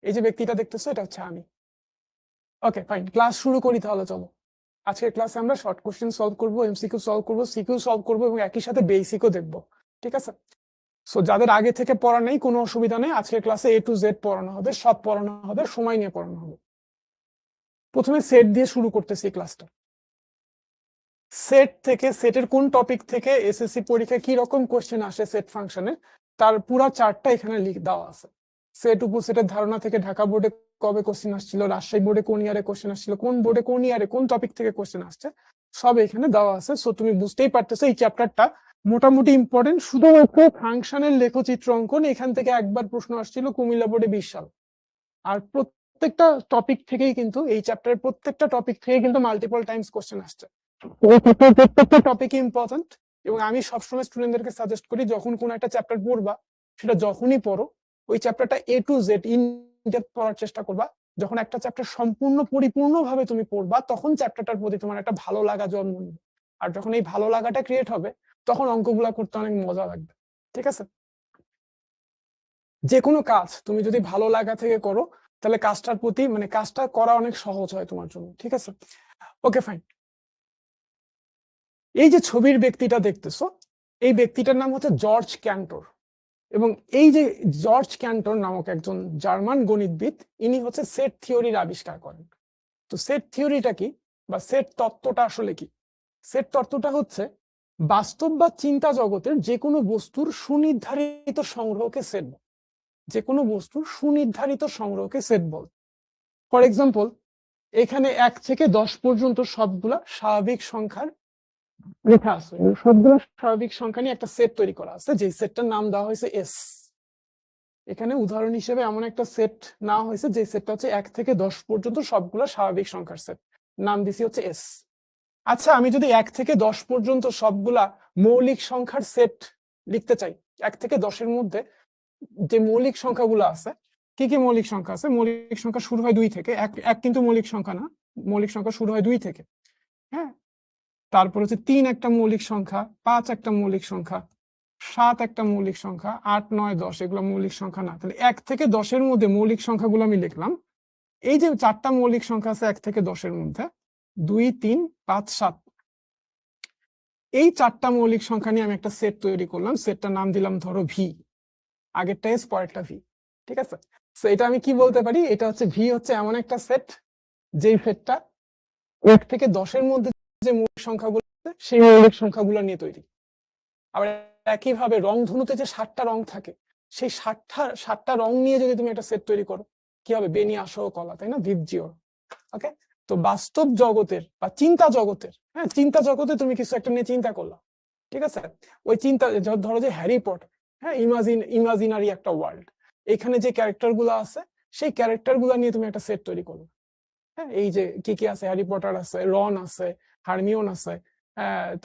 এই যে ব্যক্তিটা দেখতেছো এটা হচ্ছে আমি। ওকে ফাইন, ক্লাস শুরু করি তাহলে। চলো, আজকের ক্লাসে আমরা শর্ট কোশ্চেন সলভ করবো, এমসিকিউ সলভ করবো, সিকিউ সলভ করবো এবং একই সাথে বেসিকও দেখবো। ঠিক আছে? সো যাদের আগে থেকে পড়া নেই কোনো অসুবিধা নেই, আজকের ক্লাসে A to Z পড়ানো হবে, সব পড়ানো হবে, সময় নিয়ে পড়ানো হবে। প্রথমে সেট দিয়ে শুরু করতেছি ক্লাসটা। সেট থেকে, সেটের কোন টপিক থেকে এসএসসি পরীক্ষায় কি রকম কোশ্চেন আসে সেট ফাংশনে তার পুরো চার্টটা এখানে দেওয়া আছে। সেট উপসেটের ধারণা থেকে ঢাকা বোর্ডে কবে কোশ্চেন আসছিল, রাজশাহী বোর্ডে কোন ইয়ারে কোশ্চেন আসছিল, কোন বোর্ডে কোন ইয়ারে কোন টপিক থেকে কোশ্চেন আসছে, সব এখানে দেওয়া আছে। সো তুমি বুঝতেই পারতেছো এই চ্যাপ্টারটা মোটামুটি ইম্পর্টেন্ট। শুধুমাত্র ফাংশনের লেখচিত্র অঙ্কন এখান থেকে একবার প্রশ্ন আসছিল কুমিল্লা বোর্ডে 20 সাল। আর প্রত্যেকটা টপিক থেকেই কিন্তু এই চ্যাপ্টারের প্রত্যেকটা টপিক থেকে কিন্তু মাল্টিপল টাইমস কোশ্চেন আসছে। প্রত্যেকটা টপিক ইম্পর্টেন্ট এবং আমি সবসময় স্টুডেন্টদেরকে সাজেস্ট করি যখন কোন একটা চ্যাপ্টার পড়বা, সেটা যখনই পড়ো ওই চ্যাপ্টারটা A to Z in depth পড়ার চেষ্টা করবা। যখন একটা চ্যাপ্টার সম্পূর্ণ পরিপূর্ণভাবে তুমি পড়বা তখন চ্যাপ্টারটার প্রতি তোমার একটা ভালো লাগা জন্ম নেবে। আর যখন এই ভালো লাগাটা ক্রিয়েট হবে তখন অঙ্কগুলা করতে অনেক মজা লাগবে। ঠিক আছে? যে কোনো কাজ তুমি যদি ভালো লাগা থেকে করো তাহলে কাজটার প্রতি মানে কাজটা করা অনেক সহজ হয় তোমার জন্য। ঠিক আছে? Okay fine. এই যে ছবির ব্যক্তিটা দেখতেছো, এই ব্যক্তিটার নাম হচ্ছে জর্জ ক্যান্টর। এবং এই যে জর্জ ক্যান্টর নামক একজন জার্মান গণিতবিদ, ইনি হচ্ছে সেট থিওরির আবিষ্কার করেন। তো সেট থিওরিটা কি বা সেট তত্ত্বটা আসলে কি? সেট তত্ত্বটা হচ্ছে বাস্তব বা চিন্তা জগতের যে কোনো বস্তুর সুনির্ধারিত সংগ্রহকে সেট বল। যে কোনো বস্তুর সুনির্ধারিত সংগ্রহকে সেট বল। ফর এক্সাম্পল, এখানে 1 থেকে 10 পর্যন্ত সবগুলা স্বাভাবিক সংখ্যার লেখা আছে, সবগুলো স্বাভাবিক সংখ্যা নিয়ে একটা সেট তৈরি করা আছে, যে সেটটার নাম দেওয়া হয়েছে এস। এখানে উদাহরণ হিসেবে এমন একটা সেট নেওয়া হয়েছে যে সেটটা হচ্ছে 1 থেকে 10 পর্যন্ত সবগুলো স্বাভাবিক সংখ্যার সেট, নাম দিছি হচ্ছে এস। আচ্ছা, আমি যদি 1 থেকে 10 পর্যন্ত সবগুলা মৌলিক সংখ্যার সেট লিখতে চাই, 1 থেকে 10-এর মধ্যে যে মৌলিক সংখ্যাগুলো আছে, কি কি মৌলিক সংখ্যা আছে? মৌলিক সংখ্যা শুরু হয় 2 থেকে। এক কিন্তু মৌলিক সংখ্যা না, মৌলিক সংখ্যা শুরু হয় 2 থেকে। হ্যাঁ, তারপর হচ্ছে 3 একটা মৌলিক সংখ্যা, 5 একটা মৌলিক সংখ্যা, 7 একটা মৌলিক সংখ্যা, 8, 9, 10 এগুলো মৌলিক সংখ্যা না। তাহলে 1 থেকে 10-এর মধ্যে মৌলিক সংখ্যাগুলো আমি লিখলাম। এই যে 4টা মৌলিক সংখ্যা আছে 1 থেকে 10-এর মধ্যে, 2, 3, 5, 7, এই 4টা মৌলিক সংখ্যা নিয়ে আমি একটা সেট তৈরি করলাম। সেটটার নাম দিলাম ধরো ভি। আগেরটা এস, পরেরটা ভি। ঠিক আছে? তো এটা আমি কি বলতে পারি? এটা হচ্ছে ভি হচ্ছে এমন একটা সেট যেই সেটটা 1 থেকে 10-এর মধ্যে যে মৌলিক সংখ্যাগুলো আছে সেই মৌলিক সংখ্যাগুলো নিয়ে তৈরি। আবার একইভাবে রংধনুতে যে 7টা রং থাকে, সেই 7টা রং নিয়ে যদি তুমি একটা সেট তৈরি করো, কি হবে? বেনি, আসো, কলা, তাই না? ভিবজিও। ওকে, তো বাস্তব জগতের বা চিন্তা জগতের, হ্যাঁ, চিন্তা জগতে তুমি কিছু একটা নিয়ে চিন্তা করলা। ঠিক আছে? ওই চিন্তা, ধরো যে হ্যারি পটার, হ্যাঁ, ইমাজিনারি একটা ওয়ার্ল্ড, এখানে যে ক্যারেক্টার গুলো আছে সেই ক্যারেক্টার গুলা নিয়ে তুমি একটা সেট তৈরি করো। হ্যাঁ, এই যে কি কি আছে, হ্যারি পটার আছে, রন আছে, হারমিওন আছে,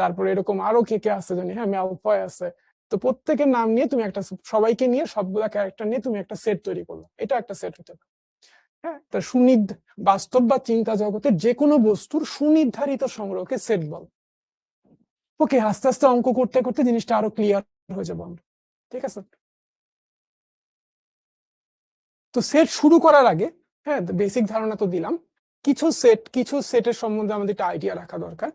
তারপরে এরকম আরো কে কে আছে জানি, হ্যাঁ, ম্যালফয় আছে। তো প্রত্যেকের নাম নিয়ে তুমি একটা, সবাইকে নিয়ে সবগুলা ক্যারেক্টার নিয়ে তুমি একটা সেট তৈরি করলো, এটা একটা সেট হতে পারে। হ্যাঁ, তা বাস্তব বা চিন্তা জগতের যে কোনো বস্তুর সুনির্ধারিত সংগ্রহকে সেট বল। ওকে, আস্তে আস্তে অঙ্ক করতে করতে জিনিসটা আরো ক্লিয়ার হয়ে যাবে। ঠিক আছে? তো সেট শুরু করার আগে, হ্যাঁ, বেসিক ধারণা তো দিলাম, কিছু সেটের সম্বন্ধে আমাদের একটা আইডিয়া রাখা দরকার।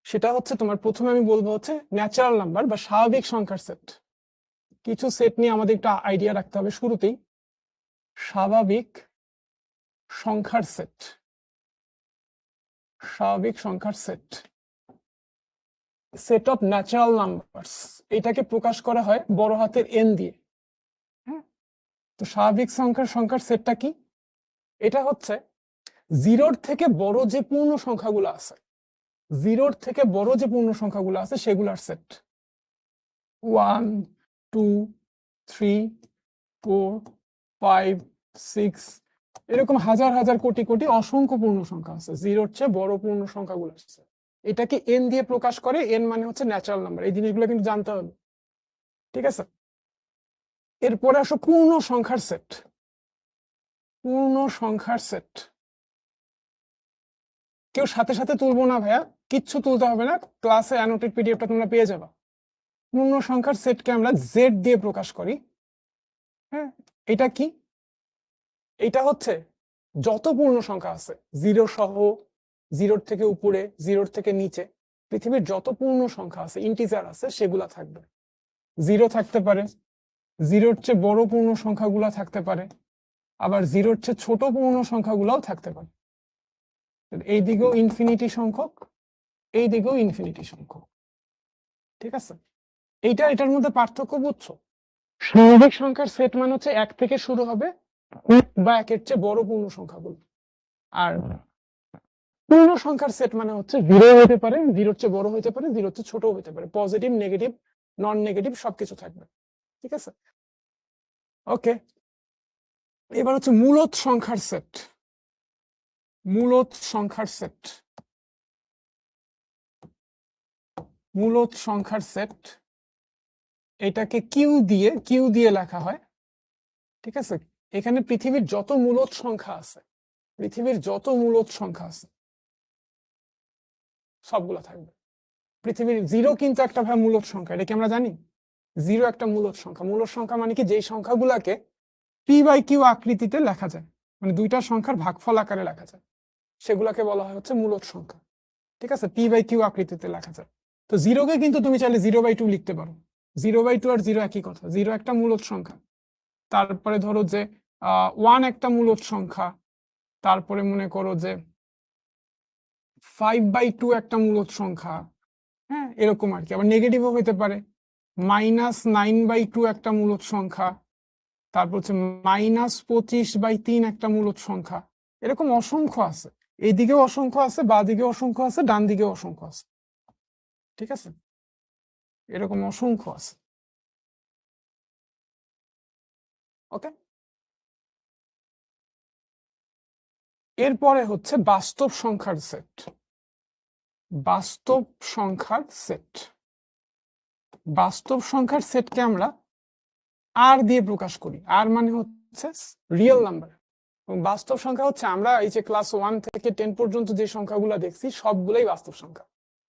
সেটা হচ্ছে, তোমার প্রথমে আমি বলবো হচ্ছে ন্যাচারাল নাম্বার বা স্বাভাবিক সংখ্যার সেট। কিছু সেট নিয়ে আমাদের একটা আইডিয়া রাখতে হবে শুরুতেই। স্বাভাবিক সংখ্যার সেট, স্বাভাবিক সংখ্যার set, set of natural numbers, এটাকে প্রকাশ করা হয় বড় হাতের এন দিয়ে। হ্যাঁ, তো স্বাভাবিক সংখ্যার সেটটা কি? এটা হচ্ছে জিরোর থেকে বড় যে পূর্ণ সংখ্যাগুলো আছে, জিরোর থেকে বড় যে পূর্ণ সংখ্যাগুলো আছে সেগুলোর সেট। 1, 2, 3, 4, 5, 6, এরকম হাজার হাজার কোটি কোটি অসংখ্য পূর্ণ সংখ্যা আছে, জিরোর চেয়ে বড় পূর্ণ সংখ্যাগুলো আছে। এটাকে এন দিয়ে প্রকাশ করে, এন মানে হচ্ছে ন্যাচারাল নাম্বার। এই জিনিসগুলো কিন্তু জানতে হবে। ঠিক আছে? এরপরে আসো পূর্ণ সংখ্যার সেট। পূর্ণ সংখ্যার সেট কেউ সাথে সাথে তুলবো না ভাইয়া, কিচ্ছু তুলতে হবে না, ক্লাসে অ্যানোটেড পিডিএফটা তোমরা পেয়ে যাবা। পূর্ণ সংখ্যার সেটকে আমরা জেড দিয়ে প্রকাশ করি। হ্যাঁ, এটা কি? এটা হচ্ছে যত পূর্ণ সংখ্যা আছে, 0 সহ, 0 থেকে উপরে, 0 থেকে নিচে, পৃথিবীর যত পূর্ণ সংখ্যা আছে, ইন্টিজার আছে, সেগুলা থাকবে। 0 থাকতে পারে, 0-র চেয়ে বড় পূর্ণ সংখ্যাগুলা থাকতে পারে, আবার 0-র চেয়ে ছোট পূর্ণ সংখ্যাগুলাও থাকতে পারে। এই দিকেও ইনফিনিটি সংখ্যক, এই দিকেও ইনফিনিটি সংখ্যক। ঠিক আছে, এটার মধ্যে পার্থক্য বুঝছো? স্বাভাবিক সংখ্যার সেট মানে হচ্ছে 1 থেকে শুরু হবে বা 1-এর চেয়ে বড় পূর্ণ সংখ্যাগুলো, আর পূর্ণ সংখ্যার সেট মানে হচ্ছে 0 হতে পারে, 0-র চেয়ে বড় হতে পারে, 0-র চেয়ে ছোট হতে পারে, পজিটিভ, নেগেটিভ, নন নেগেটিভ সবকিছু থাকবে। ঠিক আছে, ওকে। এবার হচ্ছে মূলদ সংখ্যার সেট। মূলদ সংখ্যার সেট, মূলদ সংখ্যার সেট, এটাকে কিউ দিয়ে লেখা হয়। ঠিক আছে, এখানে পৃথিবীর যত মূলদ সংখ্যা আছে, পৃথিবীর যত মূলদ সংখ্যা আছে সবগুলো থাকবে। পৃথিবীর 0 কিন্তু একটা ভাই মূলদ সংখ্যা, এটা কি আমরা জানি? 0 একটা মূলদ সংখ্যা। মূলদ সংখ্যা মানে কি? যেই সংখ্যাগুলোকে p/q আকৃতিতে লেখা যায়, মানে দুইটা সংখ্যার ভাগফল আকারে লেখা যায়, সেগুলোকে বলা হয় হচ্ছে মূলদ সংখ্যা। ঠিক আছে, p/q আকৃতিতে লেখা যায়। তো 0-কে কিন্তু তুমি চাইলে 0/2 লিখতে পারো। 0/2 আর 0 একই কথা। 0 একটা মূলদ সংখ্যা, তারপরে ধরো যে 1 একটা মূলদ সংখ্যা, তারপরে মনে করো যে 5/2 একটা মূলদ সংখ্যা, হ্যাঁ, এরকম আর কি। আবার নেগেটিভও হইতে পারে। -9/2 একটা মূলদ সংখ্যা, তারপর হচ্ছে -25/3 একটা মূলদ সংখ্যা। এরকম অসংখ্য আছে, এইদিকেও অসংখ্য আছে, বা দিকে অসংখ্য আছে, ডান দিকেও অসংখ্য আছে। ঠিক আছে, এরকম অসংখ্য আছে। ওকে, এরপরে হচ্ছে বাস্তব সংখ্যার সেট। বাস্তব সংখ্যার সেট, বাস্তব সংখ্যার সেটকে আমরা আর দিয়ে প্রকাশ করি। আর মানে হচ্ছে রিয়েল নাম্বার। এবং বাস্তব সংখ্যা হচ্ছে, আমরা এই যে ক্লাস 1 থেকে 10 পর্যন্ত যে সংখ্যাগুলো দেখছি সবগুলোই বাস্তব সংখ্যা।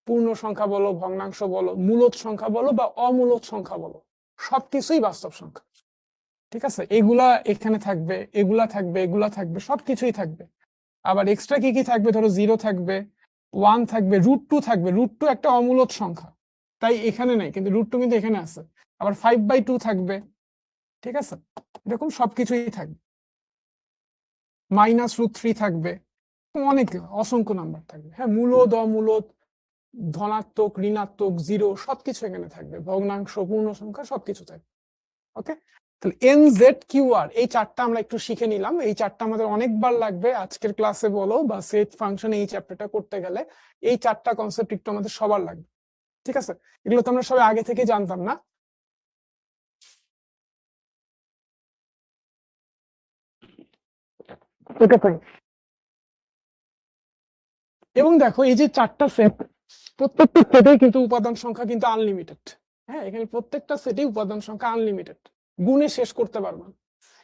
পূর্ণ সংখ্যা বলো, ভগ্নাংশ বলো, মূলদ সংখ্যা বলো বা অমূলদ সংখ্যা বলো, সবকিছুই বাস্তব সংখ্যা। ঠিক আছে, এগুলা এখানে থাকবে, এগুলা থাকবে, এগুলা থাকবে, সবকিছুই থাকবে। আবার এক্সট্রা কি কি থাকবে? ধরো 0 থাকবে, 1 থাকবে, √2 থাকবে। √2 একটা অমূলদ সংখ্যা, তাই এখানে নাই, কিন্তু √2 কিন্তু এখানে আছে। আবার 5/2 থাকবে। ঠিক আছে, এরকম সবকিছুই থাকবে। -√3 থাকবে, অনেক অসংখ্য নাম্বার থাকবে। হ্যাঁ, মূলদ, অমূলদ, ধনাত্মক, ঋণাত্মক, 0 সবকিছু এখানে থাকবে। ভগ্নাংশ, পূর্ণ সংখ্যা সবকিছু থাকবে। ওকে, তাহলে NZQR এই চারটা আমরা একটু শিখে নিলাম। এই চারটা আমাদের অনেকবার লাগবে আজকের ক্লাসে বলো বা সেট ফাংশন এই চ্যাপ্টারটা করতে গেলে এই চারটা কনসেপ্ট একটু আমাদের সবার লাগবে। ঠিক আছে, এগুলো তো আমরা সবাই আগে থেকে জানতাম না। এবং দেখো এই যে চারটা সেট, প্রত্যেকটা সেটে কিন্তু উপাদান সংখ্যা কিন্তু আনলিমিটেড। হ্যাঁ, এখানে প্রত্যেকটা সেটে উপাদান সংখ্যা আনলিমিটেড, গুণে শেষ করতে পারবো না।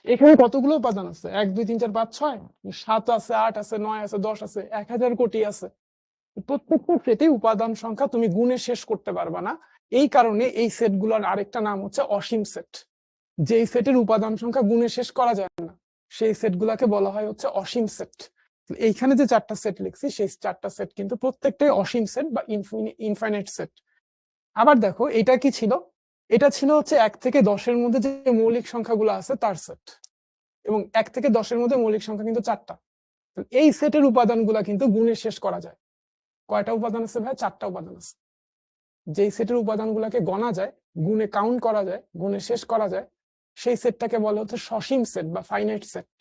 এখানে কতগুলো উপাদান আছে? 1 2 3 4 5 6 7 আছে, 8 আছে, 9 আছে, 10 আছে, 1000 কোটি আছে। প্রত্যেকটা সেটে উপাদান সংখ্যা তুমি গুণে শেষ করতে পারবা না। এই কারণে এই সেটগুলোর আরেকটা নাম হচ্ছে অসীম সেট। যেই সেটের উপাদান সংখ্যা গুণে শেষ করা যায় না, সেই সেটগুলোকে বলা হয় হচ্ছে অসীম সেট। এইখানে যে চারটা সেট লিখছি, সেই চারটা সেট কিন্তু প্রত্যেকটাই অসীম সেট বা ইনফাইনাইট সেট। আবার দেখো এটা কি ছিল? এটা ছিল হচ্ছে 1 থেকে 10-এর মধ্যে যে মৌলিক সংখ্যাগুলো আছে তার সেট। এবং 1 থেকে 10-এর মধ্যে মৌলিক সংখ্যা কিন্তু 4টা। এই সেটের উপাদানগুলো কিন্তু গুণে শেষ করা যায়। কয়টা উপাদান আছে ভাই? 4টা উপাদান আছে। যেই সেটের উপাদানগুলোকে গণা যায়, গুণে কাউন্ট করা যায়, গুণে শেষ করা যায়, সেই সেটটাকে বলা হচ্ছে সসীম সেট বা ফাইনাইট সেট।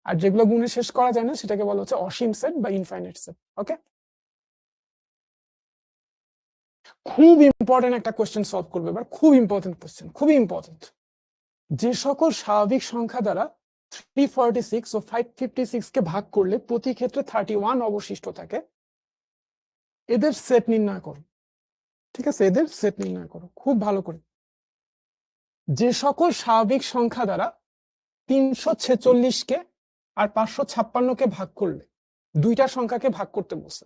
আর যেগুলো গুণে শেষ করা যায় না সেটাকে বলা হচ্ছে অসীম সেট বা ইনফাইনাইট সেট। ওকে, খুব ইম্পর্টেন্ট একটা কোশ্চেন সলভ করবে এবার, খুব ইম্পর্টেন্ট কোশ্চেন, খুবই ইম্পর্টেন্ট। যে সকল স্বাভাবিক সংখ্যা দ্বারা 346 ও 556 কে ভাগ করলে প্রতি ক্ষেত্রে 31 অবশিষ্ট থাকে, এদের সেট নির্ণয় করো। ঠিক আছে, এদের সেট নির্ণয় করো খুব ভালো করে। যে সকল স্বাভাবিক সংখ্যা দ্বারা 346 কে আর 556 কে ভাগ করলে, দুইটা সংখ্যাকে ভাগ করতে বলছে,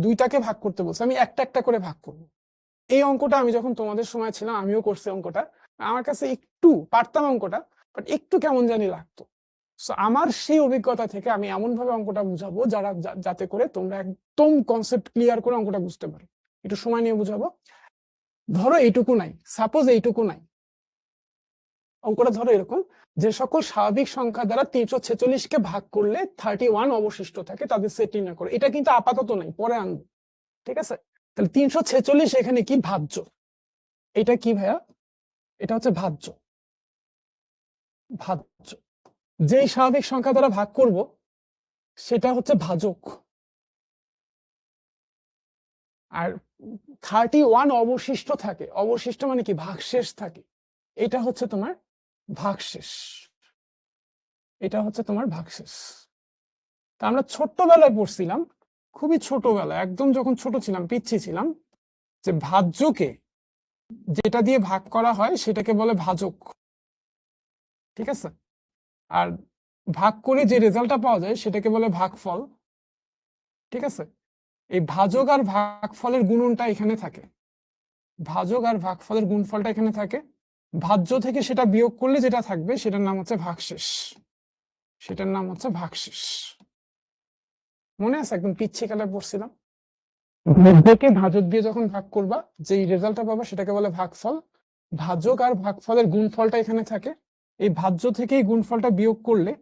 দুইটাকে ভাগ করতে বলছে, আমি একটা একটা করে ভাগ করব। এই অঙ্কটা আমি যখন তোমাদের সময় ছিলাম আমিও করছি অঙ্কটা, আমার কাছে একটু পারতাম অঙ্কটা, বাট একটু কেমন জানি লাগতো। সো আমার সেই অভিজ্ঞতা থেকে আমি এমন ভাবে অঙ্কটা বুঝাবো যাতে করে তোমরা একদম কনসেপ্ট ক্লিয়ার করে অঙ্কটা বুঝতে পারো। একটু সময় নিয়ে বুঝাবো। ধরো এইটুকু নাই, সাপোজ এইটুকু নাই, অঙ্কটা ধরো এরকম, যে সকল স্বাভাবিক সংখ্যা দ্বারা 346 কে ভাগ করলে 31 অবশিষ্ট থাকে তাদের সেট নির্ণয় করো। এটা কিন্তু আপাতত নাই, পরে আনবো, ঠিক আছে? তাহলে 346 এখানে কি ভাজ্য, এটা কি ভাইয়া? এটা হচ্ছে ভাজ্য। ভাজ্য যেই স্বাভাবিক সংখ্যা দ্বারা ভাগ করব সেটা হচ্ছে ভাজক, আর 31 অবশিষ্ট থাকে, অবশিষ্ট মানে কি ভাগশেষ থাকে, এটা হচ্ছে তোমার ভাগশেষ, এটা হচ্ছে তোমার ভাগশেষ। তা আমরা ছোট্টবেলায় পড়ছিলাম, খুবই ছোটবেলায়, একদম যখন ছোট ছিলাম, পিচ্ছি ছিলাম, যে ভাজ্যকে যেটা দিয়ে ভাগ করা হয় সেটাকে বলে ভাজক, ঠিক আছে? আর ভাগ করে যে রেজাল্টটা পাওয়া যায় সেটাকে বলে ভাগফল, ঠিক আছে? এই ভাজক আর ভাগফলের গুণনটা এখানে থাকে, ভাজক আর ভাগফলের গুণফলটা এখানে থাকে, ভাজ্য থেকে সেটা বিয়োগ করলে যেটা থাকবে সেটার নাম হচ্ছে ভাগশেষ, সেটার নাম হচ্ছে ভাগশেষ। মনে আছে একদম পিচ্ছি কালে পড়ছিলাম, ভাজ্যকে ভাজক দিয়ে যখন ভাগ করবা যে রেজাল্টটা পাবা সেটাকে বলে ভাগফল, ভাজক আর ভাগফলের গুণফলটা এখানে থাকে, এই ভাজ্য থেকে এই গুণফলটা বিয়োগ করলে,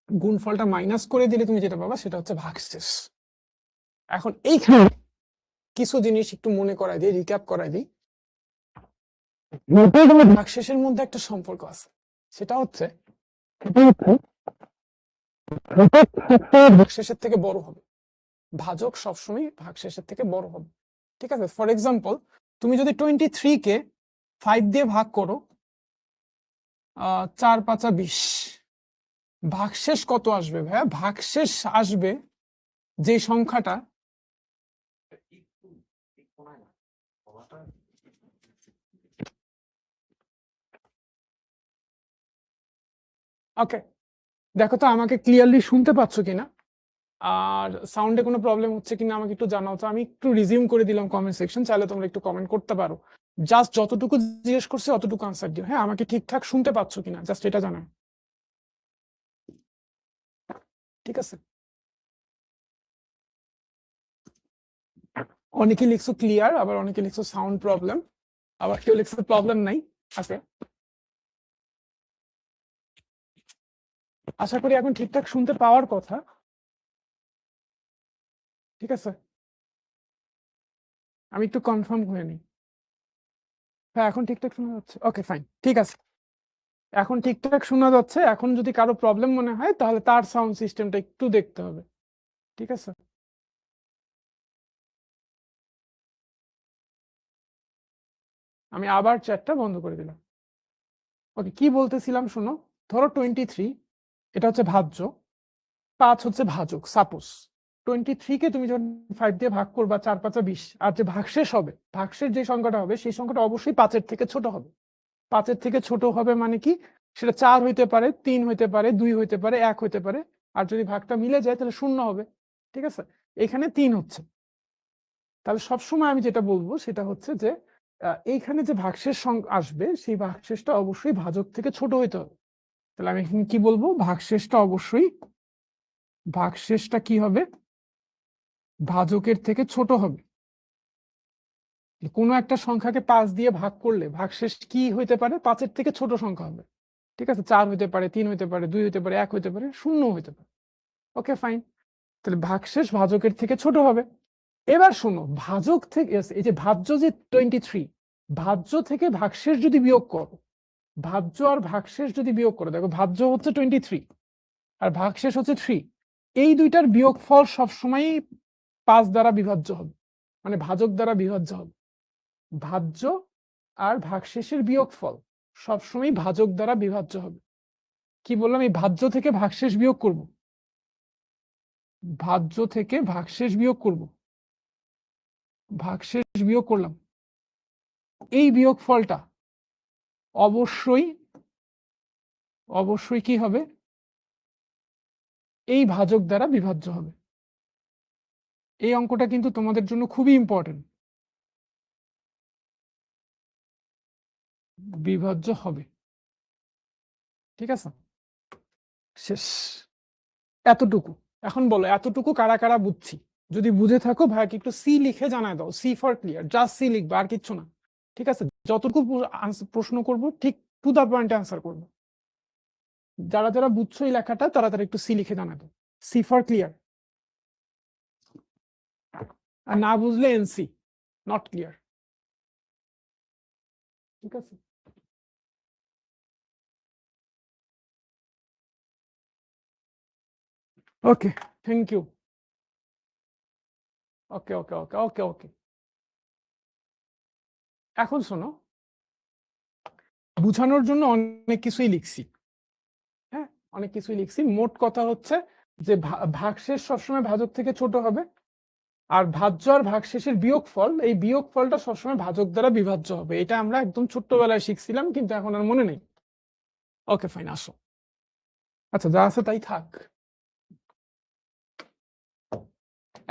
গুণফলটা মাইনাস করে দিলে তুমি যেটা পাবা সেটা হচ্ছে ভাগশেষ। এখন এইখানে কিছু জিনিস একটু মনে করাই দিই, রিক্যাপ করাই দিই। ভাগশেষের মধ্যে একটা সম্পর্ক আছে, সেটা হচ্ছে ভাগশেষের থেকে বড় হবে, ভাজক সবসময় ভাগশেষের থেকে বড় হবে, ঠিক আছে? ফর এক্সাম্পল, তুমি যদি 23 কে 5 দিয়ে ভাগ করো, 4 5 20, ভাগশেষ কত আসবে ভাইয়া? ভাগশেষ আসবে যে সংখ্যাটা, ওকে দেখো তো আমাকে ক্লিয়ারলি শুনতে পাচ্ছ কিনা, আর সাউন্ডে কোনো প্রবলেম হচ্ছে কিনা আমাকে একটু জানাও তো। আমি একটু রিজিউম করে দিলাম কমেন্ট সেকশন, চাইলে তোমরা একটু কমেন্ট করতে পারো, জাস্ট যতটুকু জিজ্ঞেস করছি অতটুকু আনসার দিও। হ্যাঁ, আমাকে ঠিকঠাক শুনতে পাচ্ছ কিনা জাস্ট এটা জানাও, ঠিক আছে? অনেকে লিখছো ক্লিয়ার, আবার অনেকে লিখছো সাউন্ড প্রবলেম, আবার কেউ লিখছো প্রবলেম নাই। আছে, আশা করি এখন ঠিকঠাক শুনতে পাওয়ার কথা, ঠিক আছে? আমি একটু কনফার্ম হয়ে নিই। হ্যাঁ, এখন ঠিকঠাক শোনা যাচ্ছে, ওকে ফাইন, ঠিক আছে, এখন ঠিকঠাক শোনা যাচ্ছে। এখন যদি কারো প্রবলেম মনে হয় তাহলে তার সাউন্ড সিস্টেমটা একটু দেখতে হবে, ঠিক আছে? আমি আবার চ্যাটটা বন্ধ করে দিলাম। ওকে, কি বলতেছিলাম শোনো। ধরো 23 এটা হচ্ছে ভাজ্য, 5 হচ্ছে ভাজক। সাপোজ 23 কে তুমি যখন 5 দিয়ে ভাগ করবা, 4 5 20, আর যে ভাগশেষ হবে, ভাগশেষ যে সংখ্যাটা হবে সেই সংখ্যাটা অবশ্যই 5-এর থেকে ছোট হবে। 5-এর থেকে ছোট হবে মানে কি? সেটা 4 হইতে পারে, 3 হইতে পারে, 2 হইতে পারে, 1 হইতে পারে, আর যদি ভাগটা মিলে যায় তাহলে 0 হবে, ঠিক আছে? এখানে 3 হচ্ছে। তাহলে সবসময় আমি যেটা বলবো সেটা হচ্ছে যে এইখানে যে ভাগশেষ আসবে সেই ভাগশেষটা অবশ্যই ভাজক থেকে ছোট হইতে হবে। তাহলে আমি এখানে কি বলবো? ভাগশেষটা অবশ্যই, ভাগশেষটা কি হবে? ভাজকের থেকে ছোট হবে। কোনো একটা সংখ্যাকে 5 দিয়ে ভাগ করলে ভাগশেষ কি হইতে পারে? 5-এর থেকে ছোট সংখ্যা হবে, ঠিক আছে? 4 হইতে পারে, 3 হইতে পারে, 2 হইতে পারে, 1 হইতে পারে, 0 হইতে পারে। ওকে ফাইন, তাহলে ভাগশেষ ভাজকের থেকে ছোট হবে। এবার শোনো, ভাজক থেকে এই যে ভাজ্য যে 23, ভাজ্য থেকে ভাগশেষ যদি বিয়োগ করো, ভাজ্য আর ভাগশেষ যদি বিয়োগ করো, দেখো ভাজ্য হচ্ছে 23 আর ভাগশেষ হচ্ছে 3, এই দুইটার বিয়োগফল সবসময় 5 দ্বারা বিভাজ্য হবে, মানে ভাজক দ্বারা বিভাজ্য হবে। ভাজ্য আর ভাগশেষের বিয়োগফল সবসময় ভাজক দ্বারা বিভাজ্য হবে। কি বললাম? এই ভাজ্য থেকে ভাগশেষ বিয়োগ করব, ভাজ্য থেকে ভাগশেষ বিয়োগ করব, ভাগশেষ বিয়োগ করলাম, এই বিয়োগফলটা অবশ্যই অবশ্যই কি হবে? এই ভাজক দ্বারা বিভাজ্য হবে। এই অঙ্কটা কিন্তু তোমাদের জন্য খুবই ইম্পর্টেন্ট, বিভাজ্য হবে। ঠিক আছে, শেষ এতটুকু। এখন বলো এতটুকু কারা কারা বুঝছি? যদি বুঝে থাকো ভাইকে একটু সি লিখে জানায় দাও, C for clear, just C লিখবে, আর কিচ্ছু না। ঠিক আছে, যতটুকু প্রশ্ন করব ঠিক টু দা পয়েন্টে আনসার করবো। যারা যারা বুঝছো এই লেখাটা তারা তারা একটু সি লিখে জানায় দাও, সি ফর ক্লিয়ার। আর না বুঝলে এনসি, নট ক্লিয়ার। ঠিক আছে, ওকে, থ্যাংক ইউ। ওকে ওকে ওকে ওকে ওকে, এখন শোনো, বুঝানোর জন্য অনেক কিছুই লিখছি, হ্যাঁ অনেক কিছুই লিখছি। মোট কথা হচ্ছে যে ভাগশেষ সবসময় ভাজক থেকে ছোট হবে, আর ভাজ্য আর ভাগশেষের বিয়োগফল, এই বিয়োগফলটা সবসময় ভাজক দ্বারা বিভাজ্য হবে। এটা আমরা একদম ছোট্টবেলায় শিখছিলাম, কিন্তু এখন আর মনে নেই। ওকে ফাইন, আসো। আচ্ছা, যা আছে তাই থাক।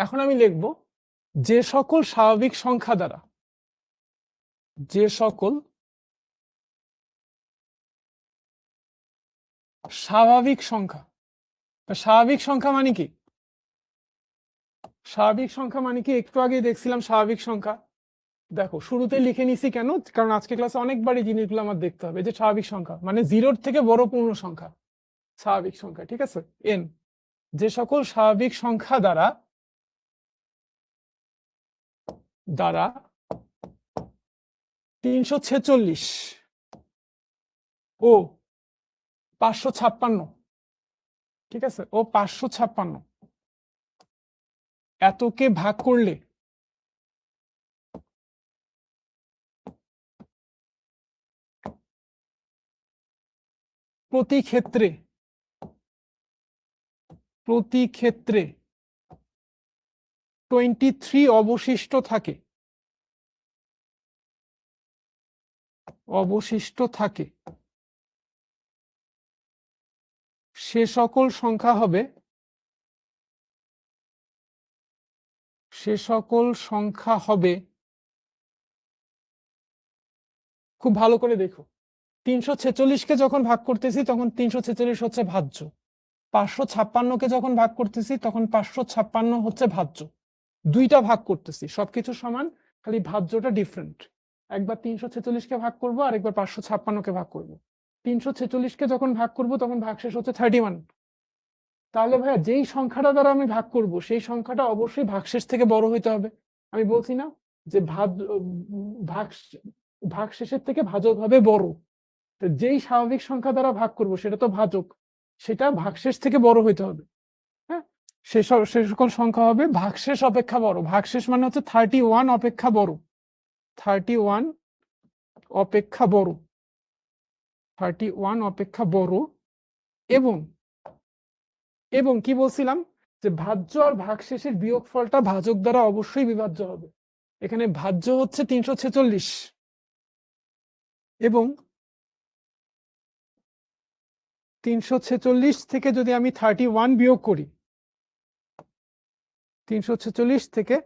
এখন আমি লিখব যে সকল স্বাভাবিক সংখ্যা দ্বারা, যে সকল স্বাভাবিক সংখ্যা, স্বাভাবিক সংখ্যা মানে কি? স্বাভাবিক সংখ্যা মানে কি একটু আগে দেখছিলাম স্বাভাবিক সংখ্যা। দেখো শুরুতে লিখে নিছি কেন, কারণ আজকে ক্লাসে অনেকবারই জিনিসগুলো আমার দেখতে হবে। যে স্বাভাবিক সংখ্যা মানে জিরোর থেকে বড় পূর্ণ সংখ্যা, স্বাভাবিক সংখ্যা। ঠিক আছে, এন, যে সকল স্বাভাবিক সংখ্যা দ্বারা দ্বারা 346 ও 556, ঠিক আছে, ও 556 এতকে ভাগ করলে প্রতি ক্ষেত্রে 23 অবশিষ্ট থাকে, সে সকল সংখ্যা হবে, খুব ভালো করে দেখো, 346কে যখন ভাগ করতেছি তখন 346 হচ্ছে ভাজ্য, 556কে যখন ভাগ করতেছি তখন 556 হচ্ছে ভাজ্য। দুইটা ভাগ করতেছি, সবকিছু সমান, খালি ভাজ্যটা ডিফারেন্ট। একবার 346কে ভাগ করব আর একবার 556কে ভাগ করব। 346কে যখন ভাগ করব তখন ভাগশেষ হচ্ছে 31। তাহলে ভাইয়া যেই সংখ্যাটা দ্বারা আমি ভাগ করব সেই সংখ্যাটা অবশ্যই ভাগশেষ থেকে বড় হইতে হবে। আমি বলছি না যে ভাগশেষের থেকে ভাজক হবে বড়, তো যেই স্বাভাবিক সংখ্যা দ্বারা ভাগ করব সেটা তো ভাজক, সেটা ভাগশেষ থেকে বড় হইতে হবে। হ্যাঁ, সে সকল সংখ্যা হবে ভাগশেষ অপেক্ষা বড়। ভাগশেষ মানে হচ্ছে 31 অপেক্ষা বড়, 31 অপেক্ষা বড়, 31 অপেক্ষা বড়। এবং কি বলছিলাম, যে ভাজ্য আর ভাগশেষের বিয়োগফলটা ভাজক দ্বারা অবশ্যই বিভাজ্য হবে। এখানে ভাজ্য হচ্ছে 346, এবং 346 থেকে যদি আমি 31 বিয়োগ করি, 346 থেকে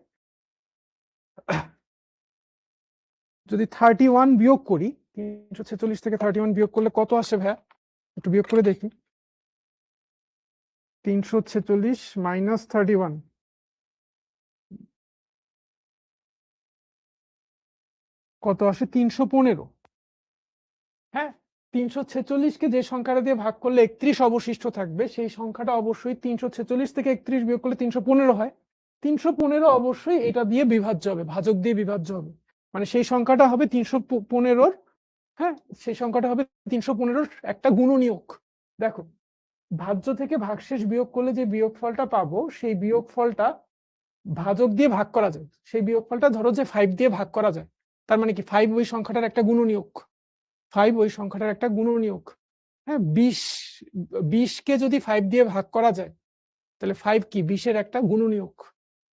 যদি 31 বিয়োগ করি, 346 থেকে 31 বিয়োগ করলে কত আসে ভাইয়া? একটু বিয়োগ করে দেখি। 346 মাইনাস 31 কত আসে? 315। হ্যাঁ, 346কে যে সংখ্যাটা দিয়ে ভাগ করলে 31 অবশিষ্ট থাকবে, সেই সংখ্যাটা অবশ্যই 346 থেকে 31 বিয়োগ করলে 315 হয়। 315 অবশ্যই এটা দিয়ে বিভাজ্য হবে, ভাজক দিয়ে বিভাজ্য হবে, মানে সেই সংখ্যাটা হবে 315। হ্যাঁ, সেই সংখ্যাটা হবে 315 একটা গুণনীয়ক। দেখো, ভাজ্য থেকে ভাগশেষ বিয়োগ করলে যে বিয়োগফলটা পাবো, সেই বিয়োগফলটা ভাজক দিয়ে ভাগ করা যায়। সেই বিয়োগফলটা ধরো যে 5 দিয়ে ভাগ করা যায়, তার মানে কি 5 ওই সংখ্যাটার একটা গুণনীয়ক, 5 ওই সংখ্যাটার একটা গুণনীয়ক। হ্যাঁ, 20কে যদি 5 দিয়ে ভাগ করা যায় তাহলে 5 কি 20-এর একটা গুণনীয়ক,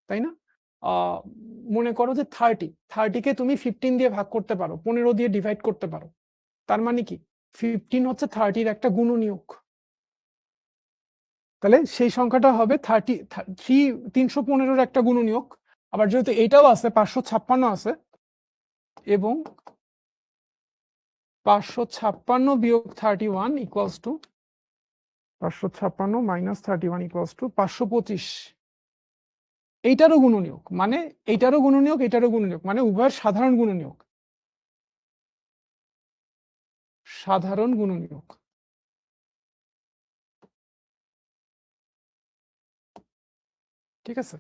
তাই না? মনে করো যে 30কে তুমি 15 দিয়ে ভাগ করতে পারো, 15 দিয়ে ডিভাইড করতে পারো, তার মানে কি 15 হচ্ছে 30-র একটা গুণনীয়ক। তাহলে সেই সংখ্যাটা হবে 315-র একটা গুণনীয়ক। আবার যেহেতু এইটাও আছে, 556 আছে, এবং 556 বিয়োগ 31 equals to 556 minus 31 equals to 525। এইটারও গুণনীয়ক, মানে এইটারও গুণনীয়ক, এটারও গুণনীয়ক, মানে উভয়ের সাধারণ গুণনীয়ক, সাধারণ গুণনীয়ক। ঠিক আছে,